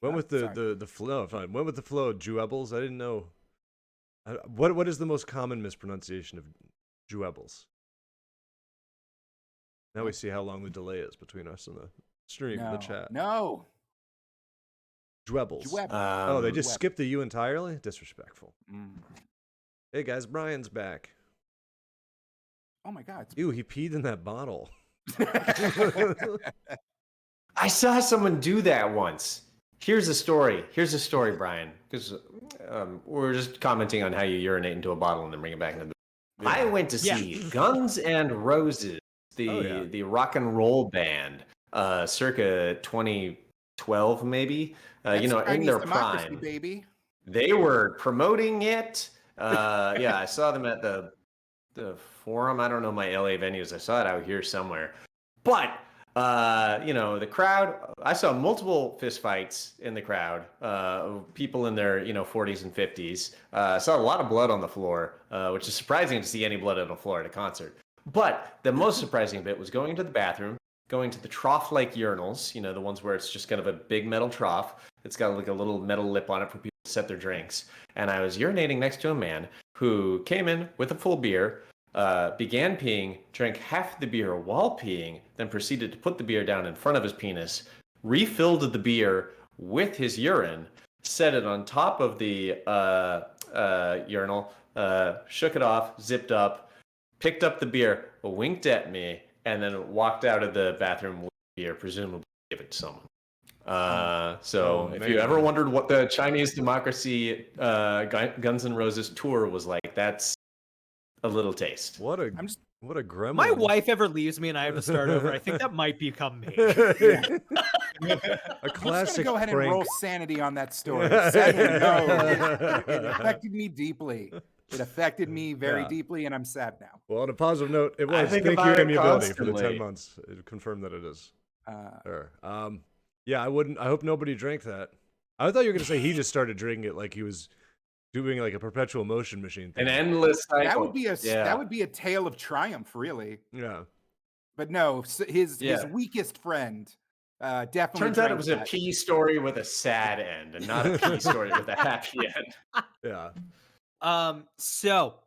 the flow. Fine. Went with the flow. Jewebbles. I didn't know. What is the most common mispronunciation of Jewebbles? Now we see how long the delay is between us and the stream, the chat. No. Jewebbles. Jewebbles. Oh, they just Jewebbles. skipped the U entirely? Disrespectful. Mm. Hey guys, Brian's back. Oh my God. Ew, he peed in that bottle. I saw someone do that once. Here's a story, Brian. Because we're just commenting on how you urinate into a bottle and then bring it back into the. Yeah. I went to see Guns and Roses, the rock and roll band, circa 2012 maybe. In Chinese their democracy, prime. baby. They were promoting it. Yeah, I saw them at the Forum. I don't know my LA venues. I saw it out here somewhere. But the crowd. I saw multiple fistfights in the crowd. People in their 40s and 50s. Saw a lot of blood on the floor, which is surprising to see any blood on the floor at a concert. But the most surprising bit was going into the bathroom, going to the trough-like urinals. The ones where it's just kind of a big metal trough. It's got like a little metal lip on it for people to set their drinks. And I was urinating next to a man who came in with a full beer. Began peeing, drank half the beer while peeing, then proceeded to put the beer down in front of his penis, refilled the beer with his urine, set it on top of the urinal, shook it off, zipped up, picked up the beer, winked at me, and then walked out of the bathroom with the beer, presumably give it to someone. If you ever wondered what the Chinese democracy Guns N' Roses tour was like, that's a little taste. What a gremlin. My wife ever leaves me and I have to start over, I think that might become me. A I'm just classic gonna go ahead and prank. roll sanity on that story. Sadly, no, it affected me deeply. It affected me very deeply, and I'm sad now. Well, on a positive note, it was. think Thank you, about it Amiability, for the 10 constantly. months. It confirmed that it is. Uh, Sure. Yeah, I wouldn't. I hope nobody drank that. I thought you were gonna say he just started drinking it like he was doing like a perpetual motion machine thing. An endless cycle. that would be a tale of triumph, really. Yeah. But no, his weakest friend definitely. Turns out it drank was a that. pee story with a sad end, and not a pee story with a happy end. Yeah. So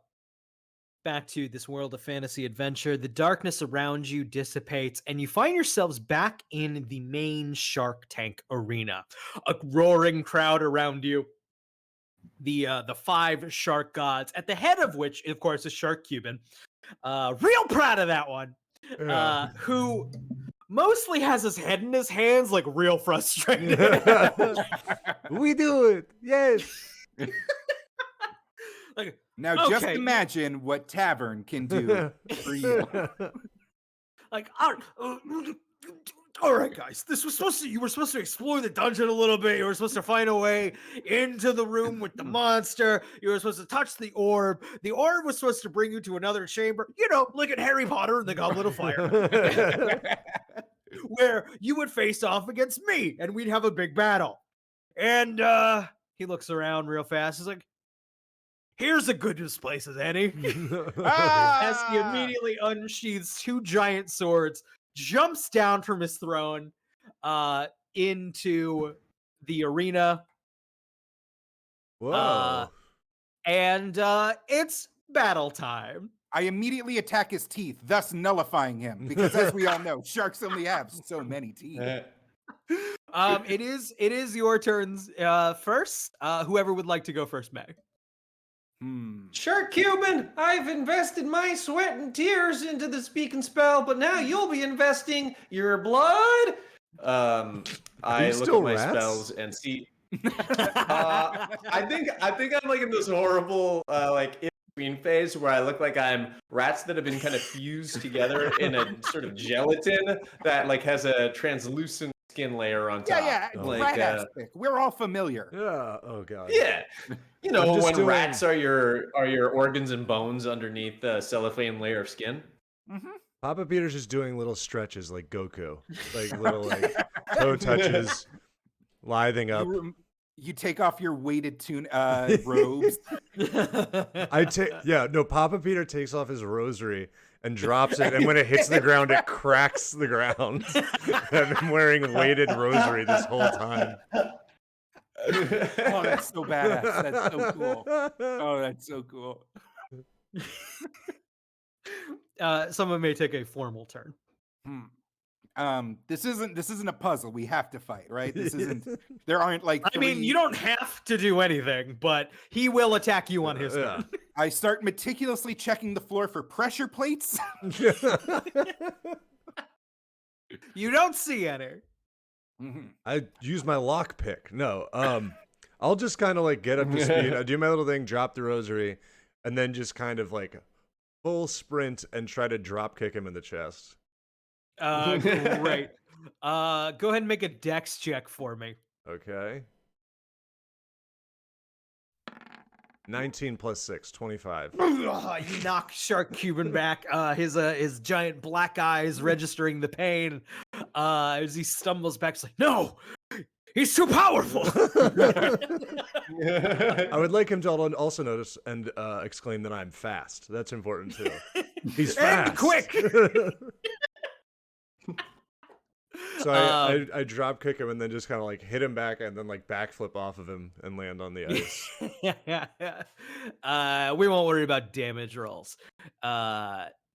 back to this world of fantasy adventure, the darkness around you dissipates and you find yourselves back in the main Shark Tank arena. A roaring crowd around you. The 5 shark gods, at the head of which, of course, is Shark Cuban. Real proud of that one. Yeah. Who mostly has his head in his hands, like real frustrated. We do it. Yes. Like, Now, just okay. imagine what Tavern can do for you. like, all right, guys, you were supposed to explore the dungeon a little bit. You were supposed to find a way into the room with the monster. You were supposed to touch the orb. The orb was supposed to bring you to another chamber, like in Harry Potter and the Goblet of Fire, where you would face off against me and we'd have a big battle. And he looks around real fast. He's like, here's a good place as any. As he immediately unsheaths 2 giant swords, jumps down from his throne into the arena. Whoa. And it's battle time. I immediately attack his teeth, thus nullifying him. Because as we all know, sharks only have so many teeth. It is your turns first. Whoever would like to go first may. Sure, Cuban, I've invested my sweat and tears into the speak and spell, but now you'll be investing your blood. I look still at my rats? spells and see. I think I'm like in this horrible in between phase where I look like I'm rats that have been kind of fused together in a sort of gelatin that like has a translucent skin layer on top. Yeah, Like, rat-astic. We're all familiar. Yeah. Oh god. yeah. You know, I'm just when doing- rats are your organs and bones underneath the cellophane layer of skin. Mm-hmm. Papa Peter's just doing little stretches like Goku, like little like toe touches, lithing up. You take off your weighted robes. Papa Peter takes off his rosary and drops it, and when it hits the ground, it cracks the ground. I've been wearing weighted rosary this whole time. Oh, that's so badass. That's so cool. Oh, that's so cool. Someone may take a formal turn. This isn't a puzzle. We have to fight, right? This isn't. There aren't like. I mean, you don't have to do anything, but he will attack you on his turn. I start meticulously checking the floor for pressure plates. You don't see any. I use my lock pick. No, I'll just kind of like get up to speed. I do my little thing, drop the rosary, and then just kind of like full sprint and try to drop kick him in the chest. Great. Go ahead and make a dex check for me. Okay. 19 plus 6, 25. You knock Shark Cuban back. His giant black eyes registering the pain. As he stumbles back, he's like, "No, he's too powerful." I would like him to also notice and exclaim that I'm fast. That's important too. He's fast. And quick. So I drop kick him and then just kind of like hit him back and then like backflip off of him and land on the ice. We won't worry about damage rolls.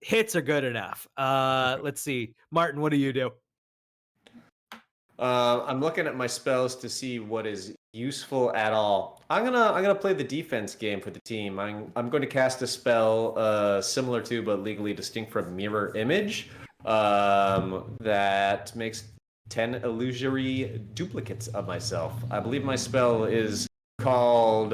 Hits are good enough. Let's see, Martin, what do you do? I'm looking at my spells to see what is useful at all. I'm gonna play the defense game for the team. I'm going to cast a spell similar to but legally distinct from Mirror Image that makes 10 illusory duplicates of myself. I believe my spell is called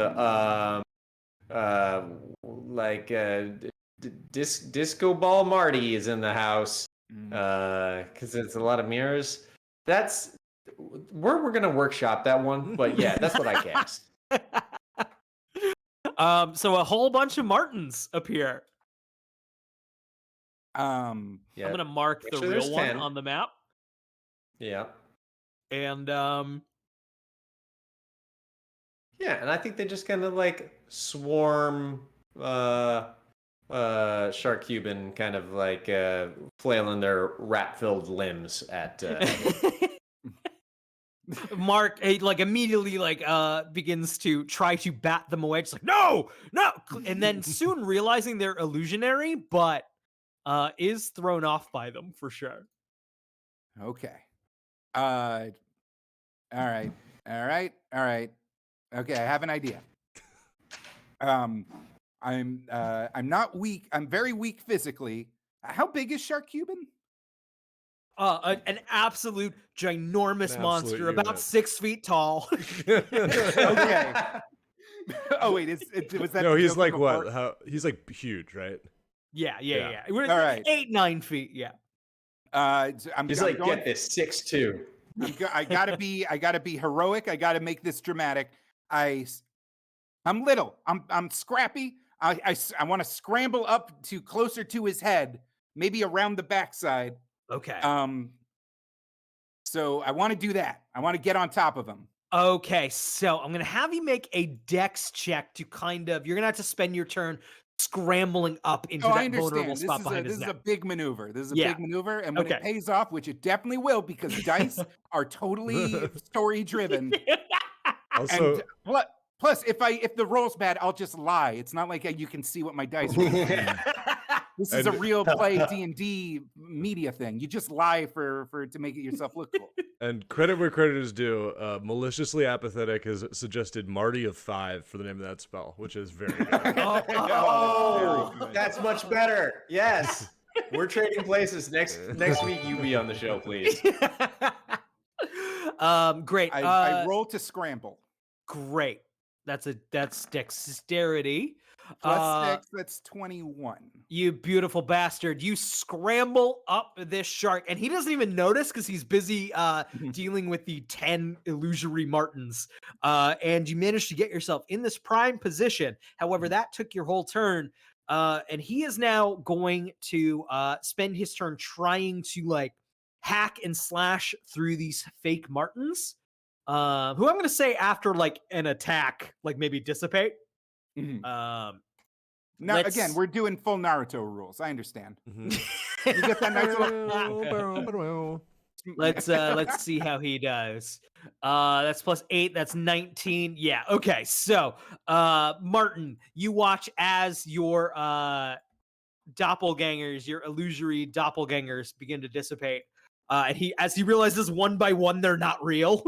Disco Ball Marty is in the house because it's a lot of mirrors. We're gonna workshop that one, but yeah, that's what I cast. So a whole bunch of Martins appear. Yeah. I'm gonna mark the Actually, there's real one 10. on the map, Yeah. and Yeah, and I think they just kind of like swarm Shark Cuban, kind of like flailing their rat-filled limbs at Mark like immediately like begins to try to bat them away. Just like no, and then soon realizing they're illusionary, but is thrown off by them for sure. Okay. All right. Okay, I have an idea. I'm not weak. I'm very weak physically. How big is Shark Cuban? An absolute ginormous An absolute monster, about unit. 6 feet tall. Okay. Oh wait, was that? No, the he's joke like before? what? He's like huge, right? Yeah. We're All right. 8-9 feet. Yeah. He's like, get this 6'2". I gotta be heroic. I gotta make this dramatic. I'm little. I'm scrappy. I want to scramble up to closer to his head, maybe around the backside. Okay. So I want to do that. I want to get on top of him. Okay, so I'm gonna have you make a dex check to kind of. You're gonna have to spend your turn scrambling up into Oh, I that vulnerable understand. spot behind This his is neck. a big maneuver. This is a Yeah. big maneuver, and when Okay. it pays off, which it definitely will, because dice are totally story driven. Also, And plus, if the roll's bad, I'll just lie. It's not like you can see what my dice roll. This is a And- real play D&D media thing. You just lie for to make it yourself look cool. and credit where credit is due. Maliciously Apathetic has suggested Marty of 5 for the name of that spell, which is very good. Oh, very good. that's much better. Yes. We're trading places. Next week, you be on the show, please. Great. I roll to scramble. Great. That's dexterity. Plus 6, that's 21. You beautiful bastard. You scramble up this shark, and he doesn't even notice because he's busy dealing with the 10 illusory martins. And you manage to get yourself in this prime position. However, that took your whole turn. And he is now going to spend his turn trying to like hack and slash through these fake martins. Who I'm going to say after like an attack, like maybe dissipate. Mhm. Now let's- again, we're doing full Naruto rules. I understand. Mhm. You get that nice little. Let's see how he does. That's plus 8, that's 19. Yeah, okay. So Martin, you watch as your doppelgangers, your illusory doppelgangers begin to dissipate. And as he realizes one by one they're not real.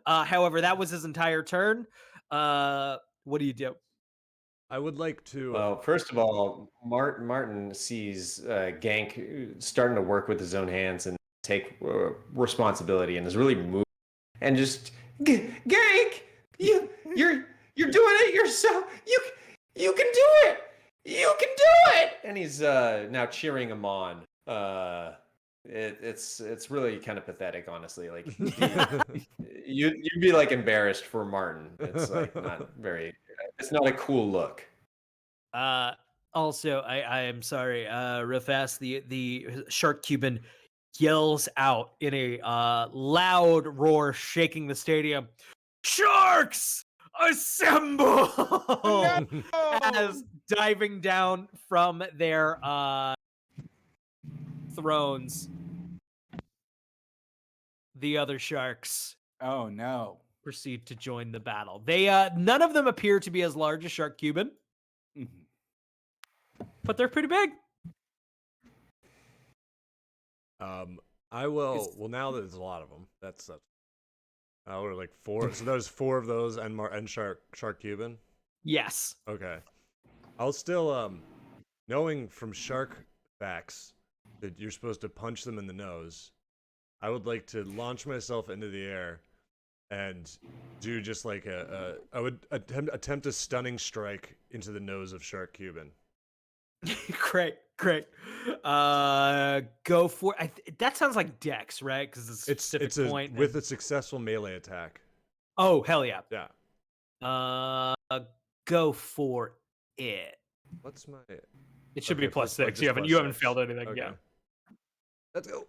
However, that was his entire turn. What do you do? I would like to. Well, first of all, Martin sees Gank starting to work with his own hands and take responsibility, and is really moved. And just Gank, you're doing it yourself. You can do it. You can do it. And he's now cheering him on. it's really kind of pathetic, honestly. Like you'd be like embarrassed for Martin. It's like not very. It's not a cool look. Also, I am sorry, real fast. The Shark Cuban yells out in a loud roar, shaking the stadium. Sharks assemble! As diving down from their thrones, the other sharks Oh no. proceed to join the battle. They none of them appear to be as large as Shark Cuban, Mhm. but they're pretty big. I will. Well, now that there's a lot of them. That's we're like 4. So there's 4 of those and Shark Cuban. Yes. Okay. I'll still knowing from shark facts that you're supposed to punch them in the nose. I would like to launch myself into the air and do just like I would attempt a stunning strike into the nose of Shark Cuban. Great. Go for that. Sounds like Dex, right? Because it's a specific It's a point with a successful melee attack. Oh hell yeah! Yeah. Go for it. What's my? It should be Okay, plus plus- 6. just You haven't plus 6. failed anything Okay. yet. Let's go.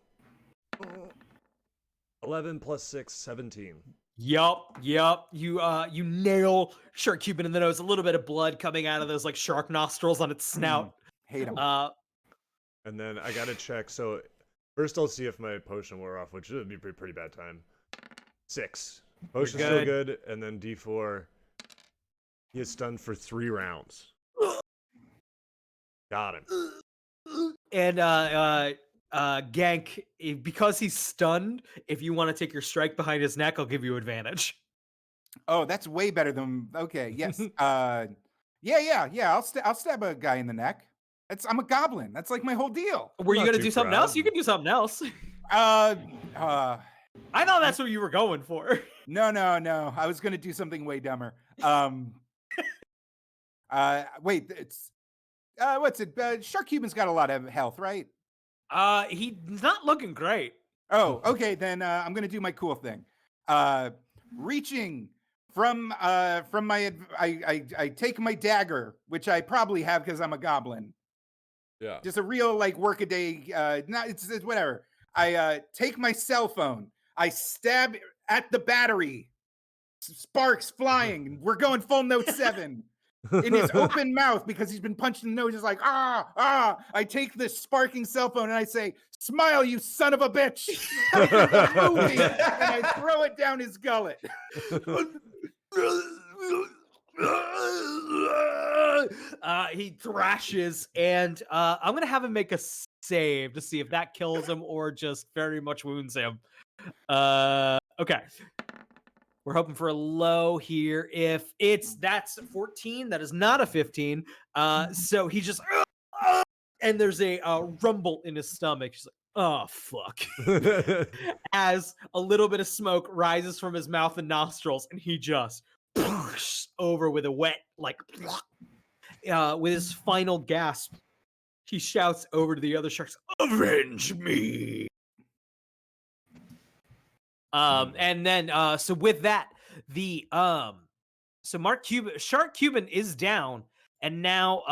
11 plus 6, 17. Yup. You nail Shark Cuban in the nose. A little bit of blood coming out of those like shark nostrils on its snout. Hate him. And then I gotta check. So first I'll see if my potion wore off, which would be pretty bad time. 6. Potion's still good. And then D4. He is stunned for 3 rounds. Got him. And Gank, because he's stunned, if you want to take your strike behind his neck, I'll give you advantage. Oh, that's way better than. Okay, yes. Yeah. I'll stab a guy in the neck. I'm a goblin. That's like my whole deal. Were you not gonna too do something proud. else? You can do something else. Uh, I thought that's what you were going for. no. I was gonna do something way dumber. Wait. It's what's it? Shark Cuban's got a lot of health, right? He's not looking great. Oh, okay. Then I'm gonna do my cool thing. Reaching from my I take my dagger, which I probably have because I'm a goblin. Yeah. Just a real like workaday. Not it's whatever. I take my cell phone. I stab at the battery. Sparks flying. We're going full Note 7. In his open mouth because he's been punched in the nose. He's like, ah. I take this sparking cell phone and I say, "Smile, you son of a bitch." Moving, and I throw it down his gullet. He thrashes, and I'm gonna have him make a save to see if that kills him or just very much wounds him. Okay. We're hoping for a low here. If that's 14, that is not a 15. So he just and there's a rumble in his stomach. He's like, oh fuck. As a little bit of smoke rises from his mouth and nostrils, and he just over with a wet, like with his final gasp, he shouts over to the other sharks, "Avenge me!" And then so with that, the so Shark Cuban is down, and now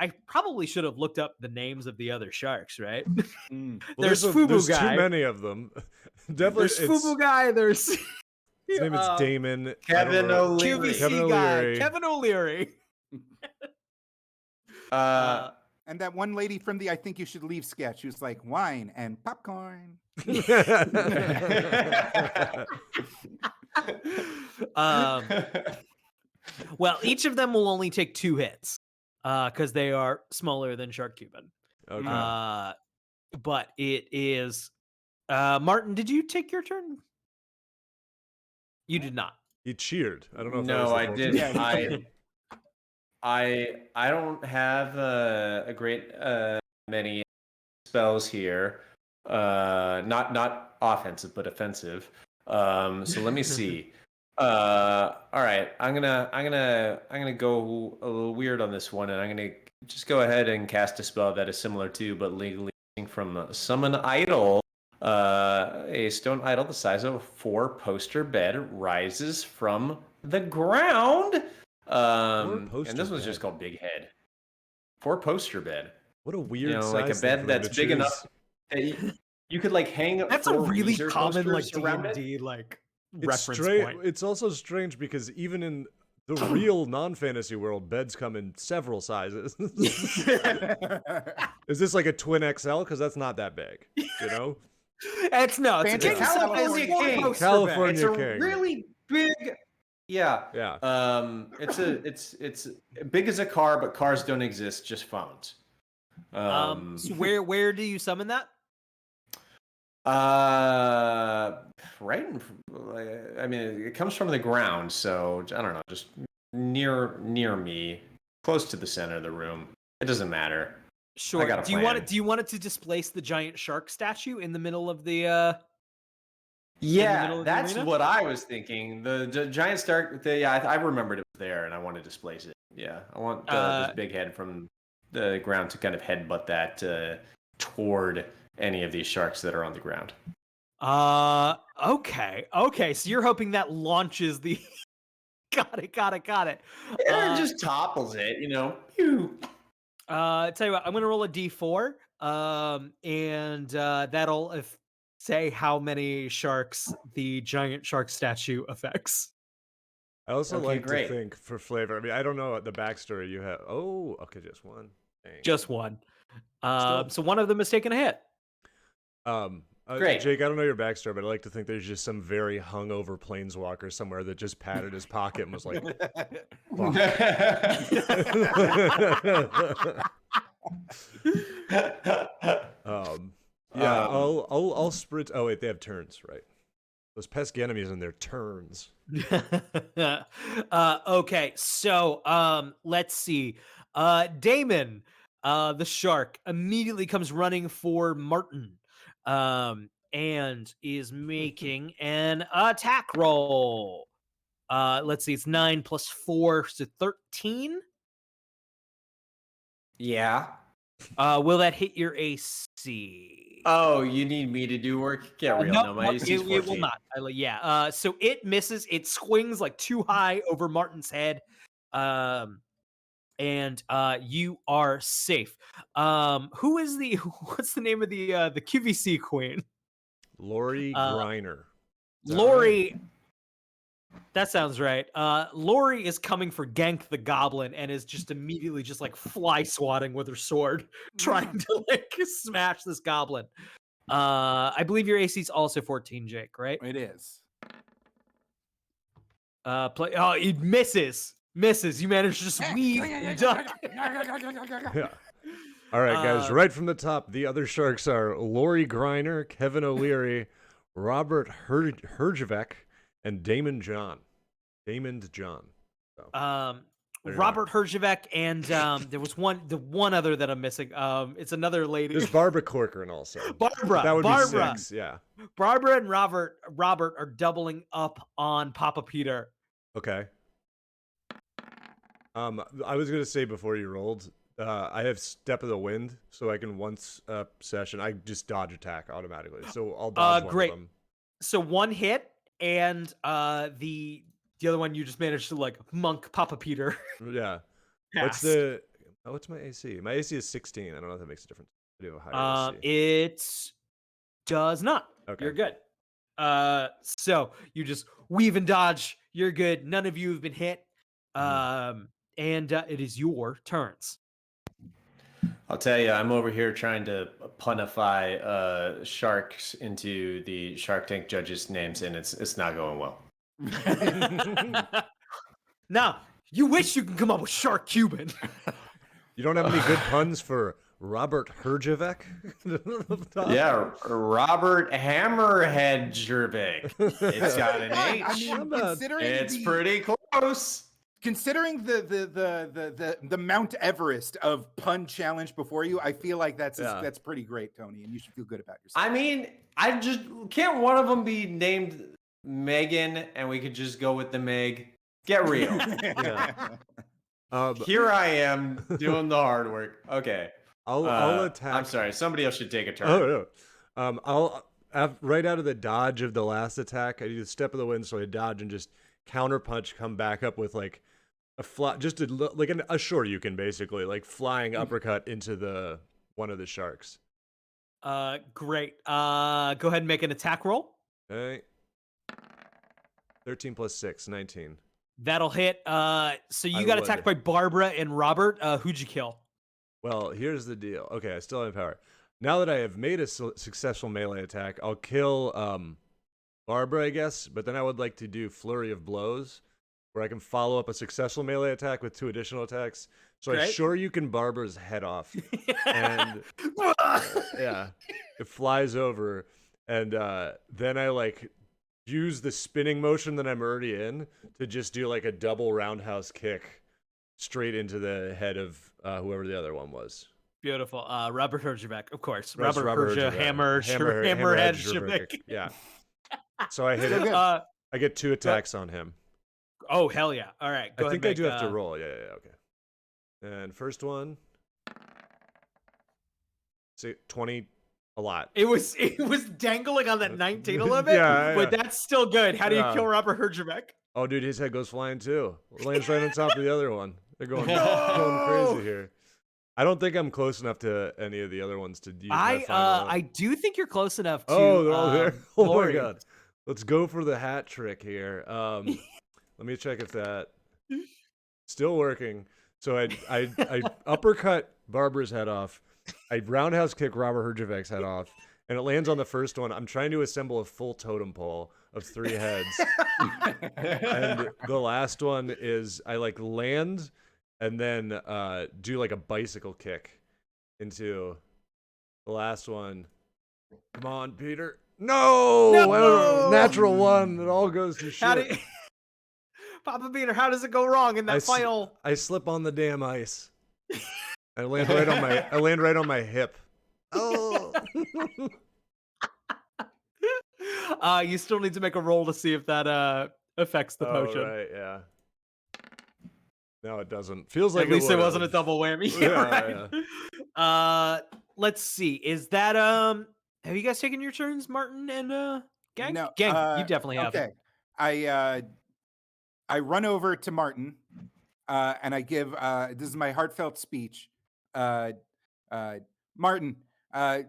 I probably should have looked up the names of the other sharks, right? Mm. There's there's Fubu guy. too many of them. Definitely, There's Fubu guy. There's his name is Damon. Kevin O'Leary. QVC guy, Kevin O'Leary. And that one lady from the I Think You Should Leave sketch, she was like, wine and popcorn. Well, each of them will only take 2 hits because they are smaller than Shark Cuban. Okay. But it is Martin, did you take your turn? You did not. He cheered. I don't know if that No, was the I full didn't. turn. I don't have a great many spells here. Not offensive, but offensive. So let me see. All right, I'm gonna go a little weird on this one, and I'm gonna just go ahead and cast a spell that is similar to, but legally from Summon Idol. A stone idol the size of a 4-poster bed rises from the ground. And this one's just called Big Head. 4-poster bed. What a weird size. Like a bed that's big enough that you could like hang. That's a really Weezer common like posters around it. D&D like It's reference point. It's also strange because even in the real non-fantasy world, beds come in several sizes. Is this like a twin XL? Because that's not that big, you know? It's Fantasy king size California king. 4-poster bed. California It's a king. really big. Yeah. Yeah. It's big as a car, but cars don't exist, just phones. So where do you summon that? Right. I mean, it comes from the ground, so I don't know, just near me, close to the center of the room. It doesn't matter. Sure. got a Do you want it to displace the giant shark statue in the middle of the Yeah, the that's arena? what I was thinking. The giant star. I remembered it was there, and I want to displace it. Yeah, I want this big head from the ground to kind of headbutt that toward any of these sharks that are on the ground. Okay. So you're hoping that launches the Got it. Yeah, it just topples it, you know. Pew. Tell you what, I'm gonna roll a d4. And that'll say how many sharks the giant shark statue affects. I also Okay, like great. to think for flavor. I mean, I don't know what the backstory you have. Oh, okay, just one. Dang. Just one. Still- So one of them is taking a hit. Great. Jake, I don't know your backstory, but I like to think there's just some very hungover planeswalker somewhere that just patted his pocket and was like, yeah, I'll sprint. Oh wait, they have turns, right? Those pesky enemies in their turns. Okay, so let's see. Damon, the shark, immediately comes running for Martin, and is making an attack roll. Let's see, it's 9 plus 4, so 13. Yeah. Will that hit your AC? Oh, you need me to do work? Get real. No, my AC is it will 14. not. Yeah. So it misses. It swings like too high over Martin's head. And you are safe. Who is what's the name of the QVC queen? Lori Griner. Is that Lori. right? That sounds right. Lori is coming for Genk the Goblin and is just immediately just like fly swatting with her sword, trying to like smash this goblin. I believe your AC is also 14, Jake, right? It is. It misses. You managed to just weave and duck. Yeah. All right, guys. Right from the top, the other sharks are Lori Griner, Kevin O'Leary, Robert Herjavec, and Damon John. So, Robert Herjavec, and there was one other that I'm missing. It's another lady. there's Barbara Corcoran also. Barbara. That would Barbara. be 6. Yeah. Barbara and Robert are doubling up on Papa Peter. Okay. I was gonna say before you rolled, I have Step of the Wind, so I can once a session I just dodge attack automatically. So I'll dodge one great. of them. So one hit, and the other one you just managed to like monk Papa Peter. Yeah. Pass. What's my AC? My AC is 16. I don't know if that makes a difference. I do have a higher AC. It does not. Okay. You're good. So you just weave and dodge. You're good. None of you have been hit. And it is your turns. I'll tell you, I'm over here trying to punify sharks into the Shark Tank judges' names, and it's not going well. Now, you wish you can come up with Shark Cuban. You don't have any good puns for Robert Herjavec? Yeah, Robert Hammerhead Jervik. It's got an H. I mean, considering It's pretty close. Considering the Mount Everest of pun challenge before you, I feel like that's pretty great, Tony, and you should feel good about yourself. I mean, I just can't one of them be named Megan, and we could just go with the Meg. Get real. Yeah. Here I am doing the hard work. Okay. I'll attack. I'm sorry. Somebody else should take a turn. Oh no. Right out of the dodge of the last attack, I do the step of the wind, so I dodge and just counter punch, come back up with like a just like a Shoryuken, basically, like flying uppercut into one of the sharks. Great. Go ahead and make an attack roll. Okay. 13 plus 6, 19. That'll hit. So you I got would. attacked by Barbara and Robert. Who'd you kill? Well, here's the deal. Okay, I still have power. Now that I have made a successful melee attack, I'll kill Barbara, I guess, but then I would like to do Flurry of Blows, where I can follow up a successful melee attack with 2 additional attacks. So I Shoryuken Barbara's head off. And yeah, it flies over, and then I like use the spinning motion that I'm already in to just do like a double roundhouse kick straight into the head of whoever the other one was. Beautiful. Robert Herjavec, of course. That's Robert Herja, Hammerhead Shavik. Yeah. So I hit it. Uh, I get 2 attacks on him. oh, hell yeah. All right. Go I ahead think I and do make, have to roll. Yeah, okay. And first one, 20, a lot. It was dangling on that 19 a little bit, but that's still good. How do you kill Robert Herjavec? Oh, dude, his head goes flying too. It lands right on top of the other one. They're going crazy here. I don't think I'm close enough to any of the other ones to use my final. I do think you're close enough to. Oh, they're all there. Oh Glory. my god. Let's go for the hat trick here. Let me check if that still working. So I uppercut Barbara's head off. I roundhouse kick Robert Herjavec's head off, and it lands on the first one. I'm trying to assemble a full totem pole of 3 heads. And the last one is I like land and then do like a bicycle kick into the last one. Come on, Peter. No! Natural 1. It all goes to shit. Papa Peter, how does it go wrong in that final? I slip on the damn ice. I land right on my hip. Oh. You still need to make a roll to see if that affects the potion. Right, yeah. No, it doesn't. Feels like at least it wasn't a would've. double whammy. Yeah, right. Let's see. Is that have you guys taken your turns, Martin and Gang? No, Gang, you definitely have. Okay. I run over to Martin and I give this is my heartfelt speech. Martin,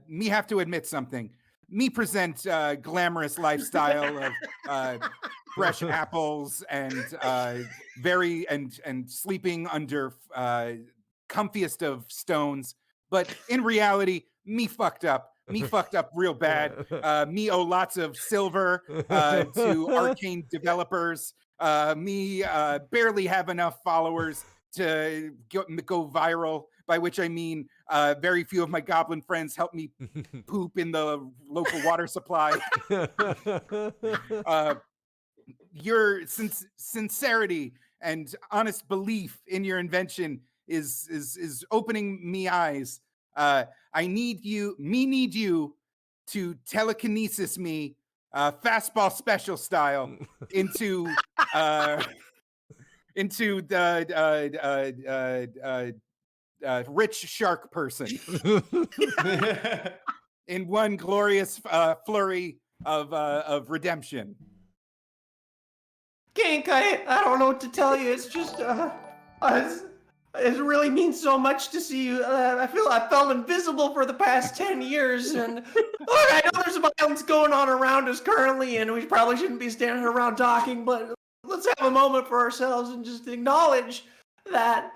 me have to admit something. Me present glamorous lifestyle of fresh apples and and sleeping under comfiest of stones. But in reality, me fucked up. Me fucked up real bad. Me owe lots of silver to arcane developers. Me barely have enough followers to go viral, by which I mean very few of my goblin friends help me poop in the local water supply. Your sincerity and honest belief in your invention is opening me eyes. I need you to telekinesis me fastball special style into the rich shark person in one glorious flurry of redemption. Gank, I don't know what to tell you. It's just it really means so much to see you. I felt invisible for the past 10 years, and look, I know there's violence going on around us currently, and we probably shouldn't be standing around talking, but let's have a moment for ourselves and just acknowledge that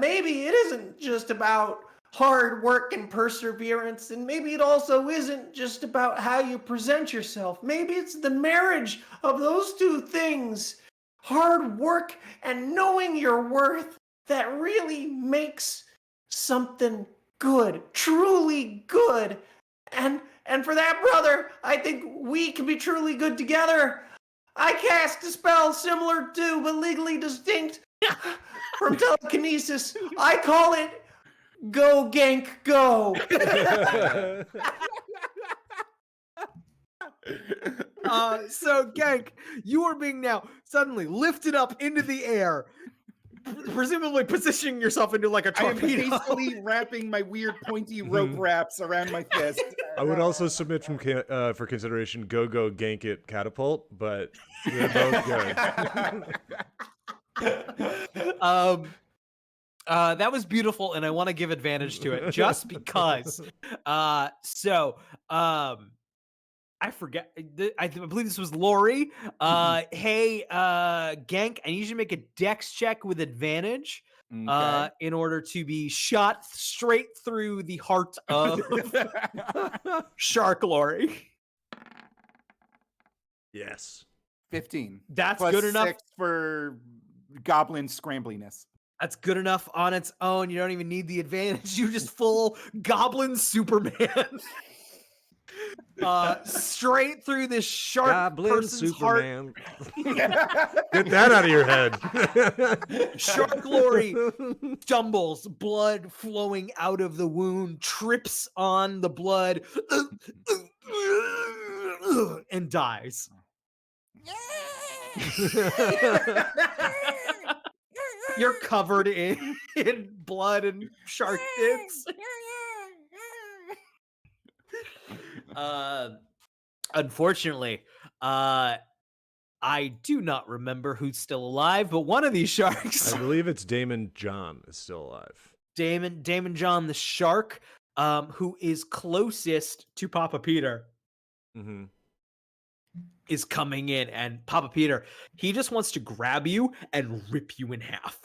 maybe it isn't just about hard work and perseverance, and maybe it also isn't just about how you present yourself. Maybe it's the marriage of those two things, hard work and knowing your worth, that really makes something good, truly good. And for that, brother, I think we can be truly good together. I cast a spell similar to, but legally distinct from telekinesis. I call it Go Gank Go. So Gank, you are being now suddenly lifted up into the air. presumably positioning yourself into like a I am torpedo. hastily wrapping my weird pointy rope wraps around my fist. I would also submit for consideration Go Gank It Catapult, but they're both good. That was beautiful, and I want to give advantage to it just because. I forget. I believe this was Lori. Hey, Gank, I need you to make a dex check with advantage Okay. in order to be shot straight through the heart of Shark Lori. Yes. 15. That's Plus good enough. 6 for goblin scrambliness. That's good enough on its own. You don't even need the advantage. You just full goblin Superman. Straight through this shark Goblin person's Superman. Get that out of your head. heart. Shark Lori stumbles, blood flowing out of the wound, trips on the blood, and dies. You're covered in blood and shark dicks. Unfortunately, I do not remember who's still alive, but one of these sharks, I believe it's Damon John is still alive. Damon John the shark, who is closest to Papa Peter, Mm-hmm. is coming in, and Papa Peter, he just wants to grab you and rip you in half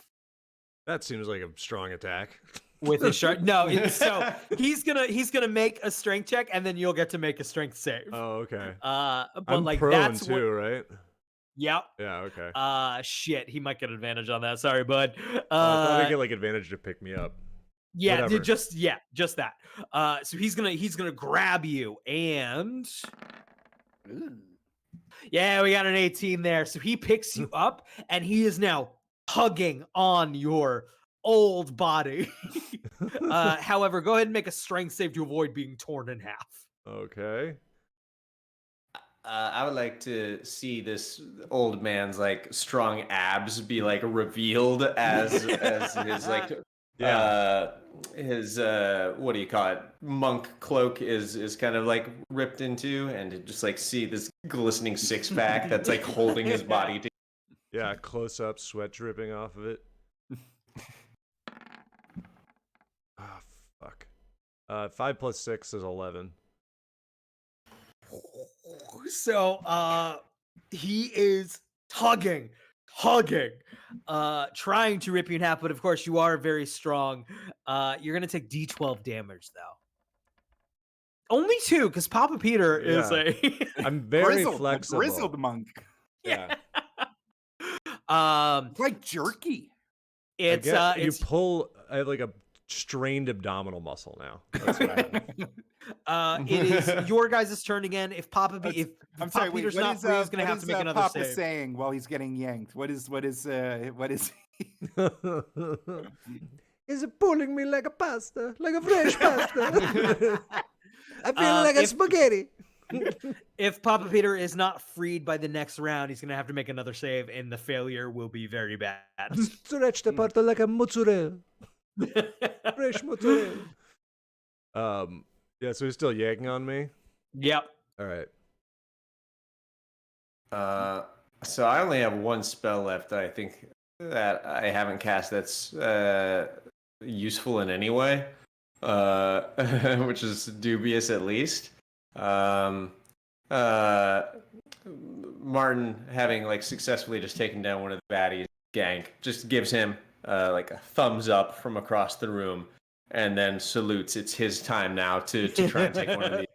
That seems like a strong attack. with his shark. No, so he's gonna make a strength check, and then you'll get to make a strength save. Oh, okay. But I'm like prone that's too, what. right? Yep. Yeah, okay. Shit, he might get advantage on that. Sorry, bud. I thought I'd get like advantage to pick me up. Yeah, Whatever. just that. So he's gonna grab you, and yeah, we got an 18 there. So he picks you up, and he is now hugging on your old body. However, go ahead and make a strength save to avoid being torn in half. Okay. I would like to see this old man's like strong abs be like revealed as his like his what do you call it, monk cloak is kind of like ripped into, and to just like see this glistening six pack that's like holding his body together. Yeah, close up, sweat dripping off of it. Ah, fuck. 5 plus 6 is 11. So he is tugging, trying to rip you in half, but of course you are very strong. You're gonna take D12 damage though. Only 2, because Papa Peter is Yeah. a I'm very Grizzled, the flexible. grizzled monk. Yeah. Like jerky. it's you it's pull. I have like a strained abdominal muscle now. That's what I have. it is your guys' turn again. If Papa if I'm Papa sorry, wait, Peter's what not is, free, he's gonna what have is, to make another Papa save. saying while he's getting yanked? What is Is it pulling me like a pasta, like a fresh pasta? I feel like a spaghetti. If Papa Peter is not freed by the next round, he's gonna have to make another save, and the failure will be very bad. Stretch the part like a mozzarella, fresh mozzarella. Yeah, so he's still yanking on me. Yep. All right. So I only have one spell left that I think that I haven't cast that's useful in any way, which is dubious at least. Martin, having like successfully just taken down one of the baddies, Gank, just gives him like a thumbs up from across the room, and then salutes. It's his time now to try and take one of these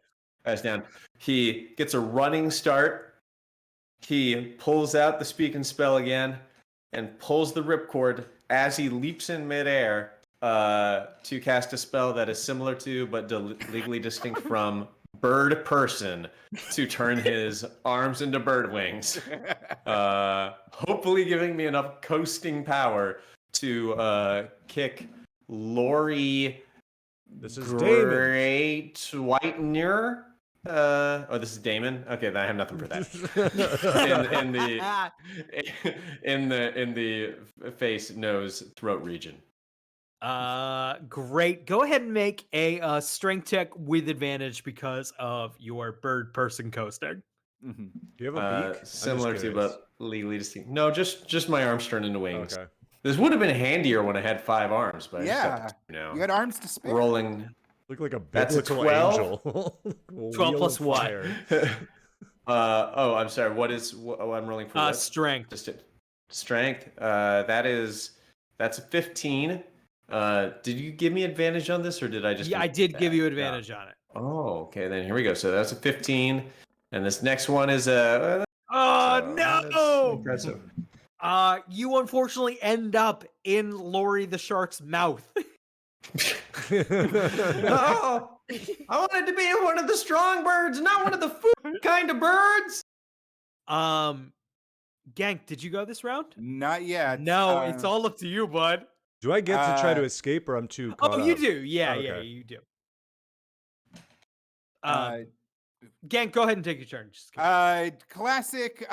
guys down. He gets a running start. He pulls out the speak and spell again and pulls the ripcord as he leaps in midair to cast a spell that is similar to but legally distinct from bird person, to turn his arms into bird wings, hopefully giving me enough coasting power to kick Lori This is Damon. Great Whitener Oh, this is Damon. Okay, then I have nothing for that. in the face, nose, throat region. Great. Go ahead and make a strength check with advantage because of your bird person coasting. Mhm. Do you have a beak? Similar to, but legally distinct. No, just my arms turned into wings. Okay. This would have been handier when I had 5 arms, but I just Yeah, got the 2 now. you had arms to spare. Rolling. Look like a That's a biblical 12? angel. 12 plus Wheel of what? fire. Oh, I'm sorry. Oh, I'm rolling for what? Strength. Just strength. That's a 15. Did you give me advantage on this, or did I just? Yeah, I did give you advantage on it. Oh, okay. Then here we go. So that's a 15, and this next one is a. Oh no! Impressive. You unfortunately end up in Lori the shark's mouth. Oh, I wanted to be one of the strong birds, not one of the food kind of birds. Gank, did you go this round? Not yet. No, it's all up to you, bud. Do I get to try to escape, or I'm too caught Oh, you up? do. Yeah, Oh, yeah, okay. you do. Gank, go ahead and take your turn. Just go. Classic,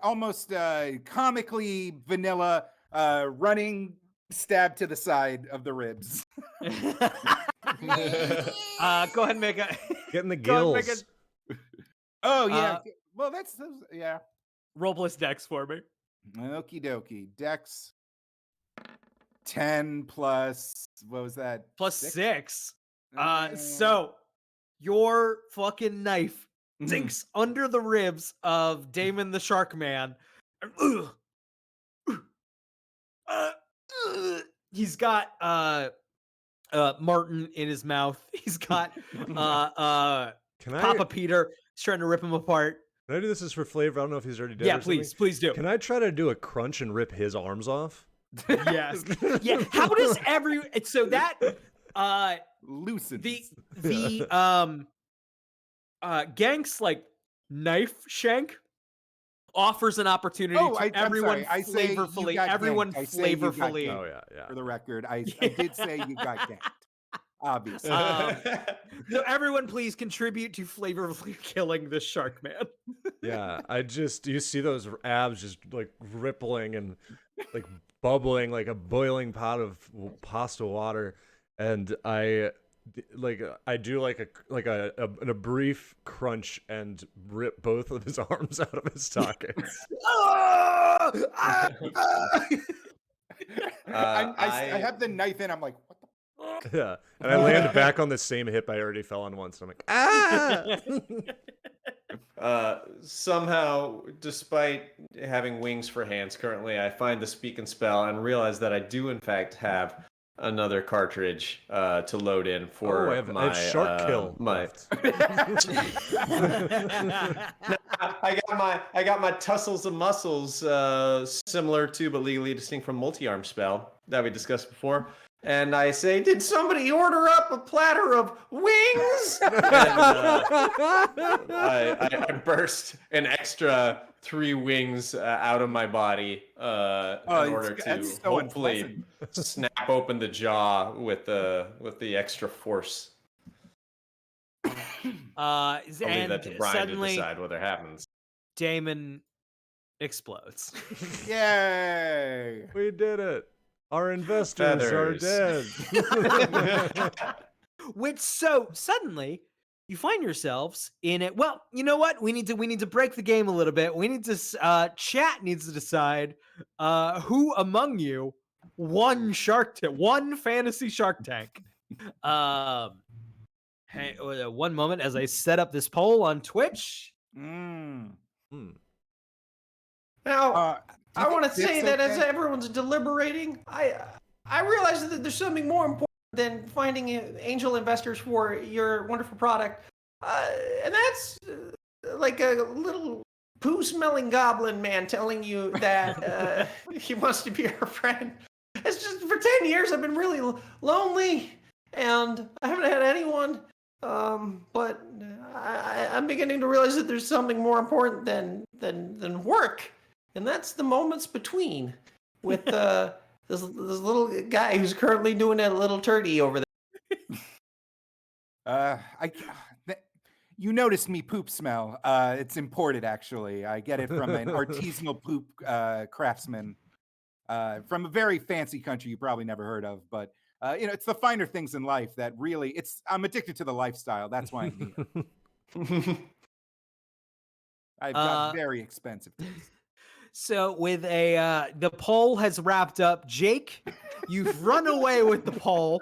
almost comically vanilla, running stab to the side of the ribs. Go ahead and make a. Get in the Go ahead and gills. Oh yeah. Well, that's yeah. Roll plus dex for me. Okie dokie. Dex 10 plus what was that? Plus 6? 6. So your fucking knife sinks under the ribs of Damon the Shark Man. He's got Martin in his mouth. He's got Papa Peter. He's trying to rip him apart. Can I do this as for flavor? I don't know if he's already dead. Yeah, or something. please do. Can I try to do a crunch and rip his arms off? Yes. Yeah. How does so that Loosens. the Gank's like knife shank offers an opportunity to everyone I say you flavorfully. got Everyone ganked. I say you got flavorfully. ganked. Oh yeah. For the record, I did say you got ganked. Obviously. So everyone, please contribute to flavorfully killing this shark man. Yeah, you see those abs just like rippling and like bubbling like a boiling pot of pasta water, and I do a brief crunch and rip both of his arms out of his sockets. I have the knife in. I'm like, what the? Yeah, and I land back on the same hip I already fell on once. And I'm like, ah! Somehow, despite having wings for hands, currently I find the speak and spell and realize that I do in fact have another cartridge to load in for I have shark kill. I got my tussles and muscles, similar to but legally distinct from multi-arm spell that we discussed before. And I say, did somebody order up a platter of wings? And, I burst an extra 3 wings out of my body in order to hopefully snap open the jaw with the extra force. I'll leave that to Brian to decide whether it happens. Damon explodes. Yay! We did it. Our investors are dead. Which so suddenly you find yourselves in it. Well, you know what? We need to break the game a little bit. We need to chat needs to decide who among you won one fantasy Shark Tank. Hey, one moment as I set up this poll on Twitch. Now, I want to say that as everyone's deliberating, I realize that there's something more important than finding angel investors for your wonderful product, and that's like a little poo-smelling goblin man telling you that he wants to be your friend. It's just for 10 years I've been really lonely, and I haven't had anyone. But I'm beginning to realize that there's something more important than work. And that's the moments between with this little guy who's currently doing a little turdy over there. you noticed me poop smell. It's imported, actually. I get it from an artisanal poop craftsman from a very fancy country you probably never heard of. But it's the finer things in life that really. I'm addicted to the lifestyle. That's why I'm here. I've got very expensive taste. So with the poll has wrapped up. Jake, you've run away with the poll.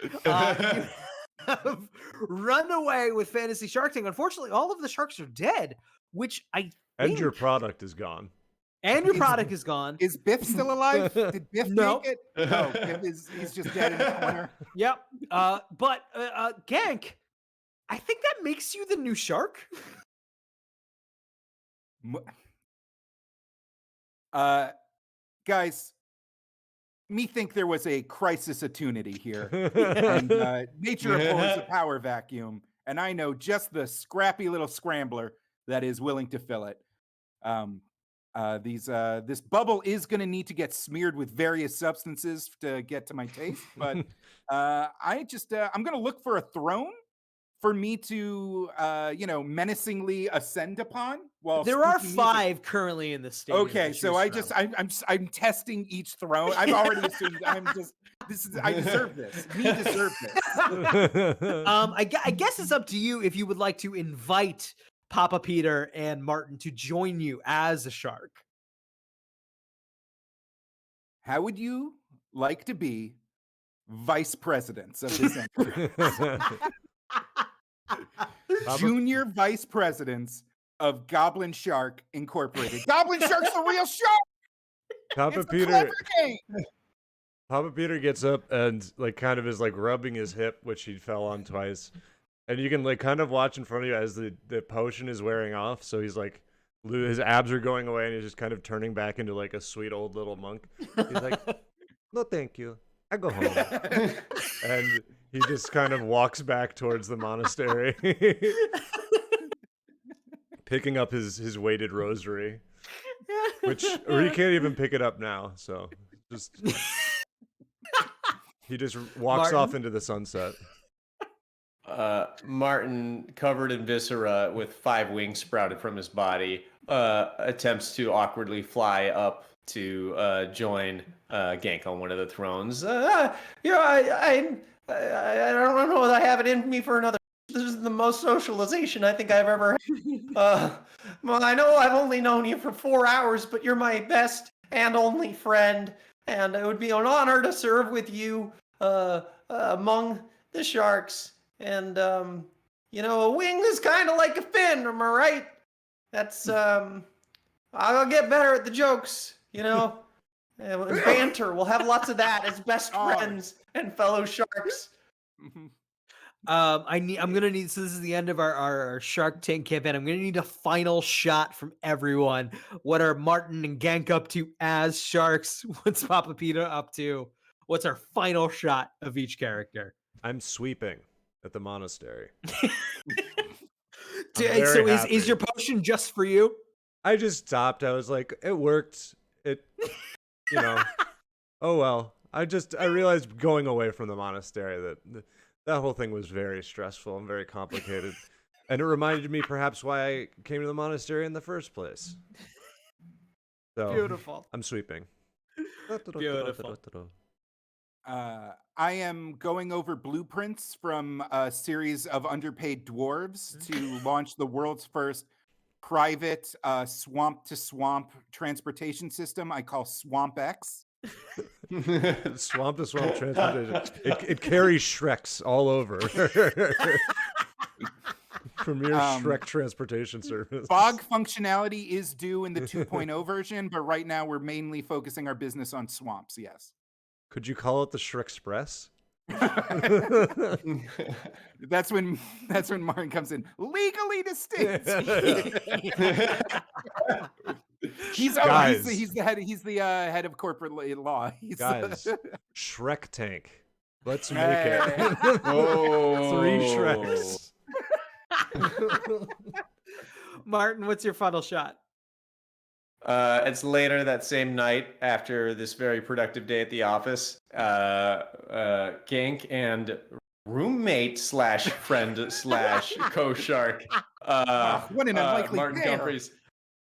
You have run away with Fantasy Shark Tank. Unfortunately, all of the sharks are dead, which I think... And your product is gone. And your product is gone. Is Biff still alive? Did Biff No. make it? No, he's just dead in the corner. Yep. But Gank, I think that makes you the new shark. Guys, me think there was a crisis attunity here. And nature abhors a power vacuum, and I know just the scrappy little scrambler that is willing to fill it. This bubble is going to need to get smeared with various substances to get to my taste, but I'm going to look for a throne for me to menacingly ascend upon. While There are spooky 5 music. currently in the stadium. Okay, to so choose I'm testing each throne. I've already assumed I deserve this. Me deserve this. I guess it's up to you if you would like to invite Papa Peter and Martin to join you as a shark. How would you like to be vice presidents of this entity? Junior vice presidents of Goblin Shark Incorporated. Goblin Shark's the real shark. Papa It's the Peter. clever game. Papa Peter gets up and kind of is rubbing his hip, which he fell on twice. And you can kind of watch in front of you as the potion is wearing off. So he's his abs are going away and he's just kind of turning back into a sweet old little monk. He's like, no, thank you. I go home. And he just kind of walks back towards the monastery, picking up his weighted rosary, or he can't even pick it up now. So he just walks off into the sunset. Martin, covered in viscera with 5 wings sprouted from his body, attempts to awkwardly fly up to join Gank on one of the thrones. I don't know that I have it in me for another. This is the most socialization I think I've ever had. Well, I know I've only known you for 4 hours, but you're my best and only friend, and it would be an honor to serve with you among the sharks. And a wing is kind of like a fin, am I right? That's I'll get better at the jokes, banter. We'll have lots of that as best friends and fellow sharks. I'm gonna need. So this is the end of our Shark Tank campaign. I'm gonna need a final shot from everyone. What are Martin and Gank up to as sharks? What's Papa Peter up to? What's our final shot of each character? I'm sweeping at the monastery. So is your potion just for you? I just stopped. I was like, it worked. Oh well. I realized going away from the monastery that whole thing was very stressful and very complicated. And it reminded me perhaps why I came to the monastery in the first place. So Beautiful. I'm sweeping. Beautiful. I am going over blueprints from a series of underpaid dwarves to launch the world's first private swamp-to-swamp transportation system I call Swamp X. Swamp to swamp transportation. It carries Shreks all over. Premier Shrek transportation service. Bog functionality is due in the 2.0 version, but right now we're mainly focusing our business on swamps, yes. Could you call it the Shrekexpress? That's when Martin comes in. Legally distinct. He's the head of corporate law. Guys, Shrek Tank. Let's make it. Oh. 3 Shreks. Martin, what's your final shot? It's later that same night after this very productive day at the office. Gank and roommate slash friend slash co-shark, what an unlikely Martin pair. Gumphreys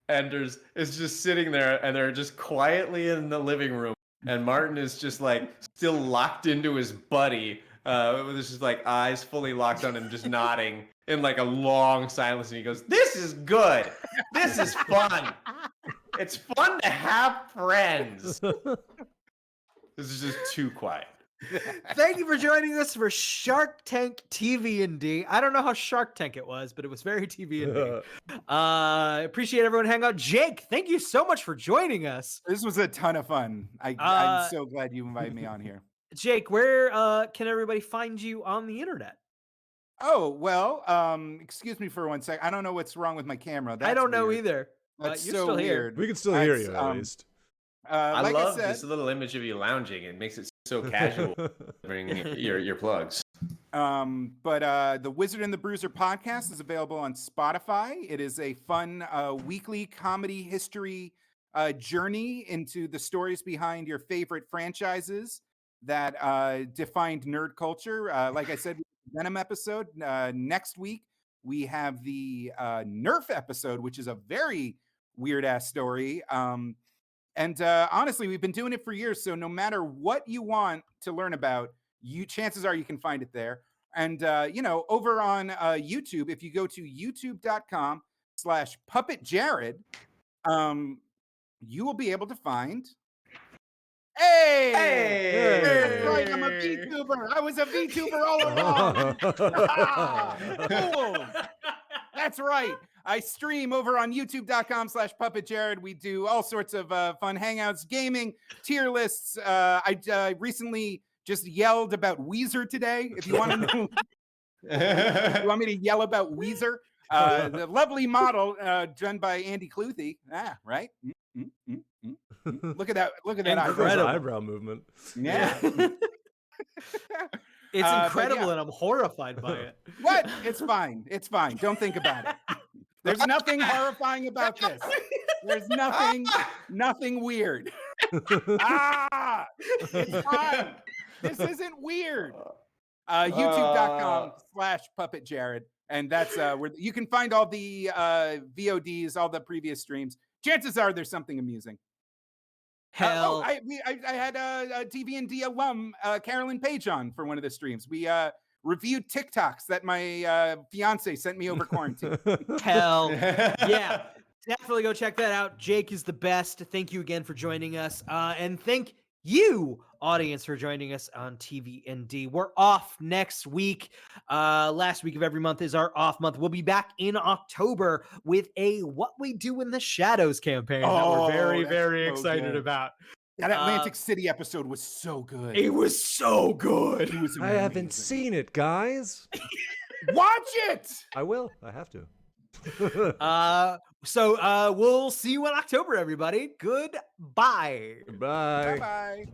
Enders is just sitting there, and they're just quietly in the living room, and Martin is just like still locked into his buddy, with his just like eyes fully locked on him, just nodding in like a long silence, and he goes, "This is good. This is fun. It's fun to have friends." This is just too quiet. Thank you for joining us for Shark Tank TV&D. I don't know how Shark Tank it was, but it was very TV&D. Appreciate everyone hanging out. Jake, thank you so much for joining us. This was a ton of fun. I'm so glad you invited me on here. Jake, where can everybody find you on the internet? Oh, well, excuse me for 1 sec. I don't know what's wrong with my camera. I don't know weird. either. That's you're so still here. weird. We can still hear That's, you at least. I like love I said, this little image of you lounging. It makes it so casual. Bring your plugs. But the Wizard and the Bruiser podcast is available on Spotify. It is a fun weekly comedy history journey into the stories behind your favorite franchises that defined nerd culture. Like I said, Venom episode. Next week, we have the Nerf episode, which is a very weird ass story. And honestly, we've been doing it for years. So no matter what you want to learn about, chances are you can find it there. And over on YouTube, if you go to youtube.com/puppetjared, you will be able to find. Hey! That's right, I'm a VTuber. I was a VTuber all along. Cool. That's right. I stream over on youtube.com/puppetjared. We do all sorts of fun hangouts, gaming, tier lists. I recently just yelled about Weezer today. If you want to know, you want me to yell about Weezer? The lovely model done by Andy Cluthy. Right? Look at that. Look at that Incredible. Eyebrow movement. Yeah. It's incredible, yeah. and I'm horrified by it. What? It's fine. It's fine. Don't think about it. There's nothing horrifying about this. There's nothing weird. It's fine. This isn't weird. YouTube.com/puppetjared. And that's where you can find all the VODs, all the previous streams. Chances are there's something amusing. Hell, I had a TV&D alum, Carolyn Page, on for one of the streams. We reviewed TikToks that my fiance sent me over quarantine. hell, yeah. Definitely go check that out. Jake is the best. Thank you again for joining us. And thank you, audience, for joining us on TV&D. We're off next week. Last week of every month is our off month. We'll be back in October with a What We Do in the Shadows campaign that we're very, very so excited good. about. That Atlantic City episode was so good. It was so good. It was I haven't amazing. seen it, guys. Watch it. I will. I have to. So we'll see you in October, everybody. Goodbye. Goodbye. Bye-bye.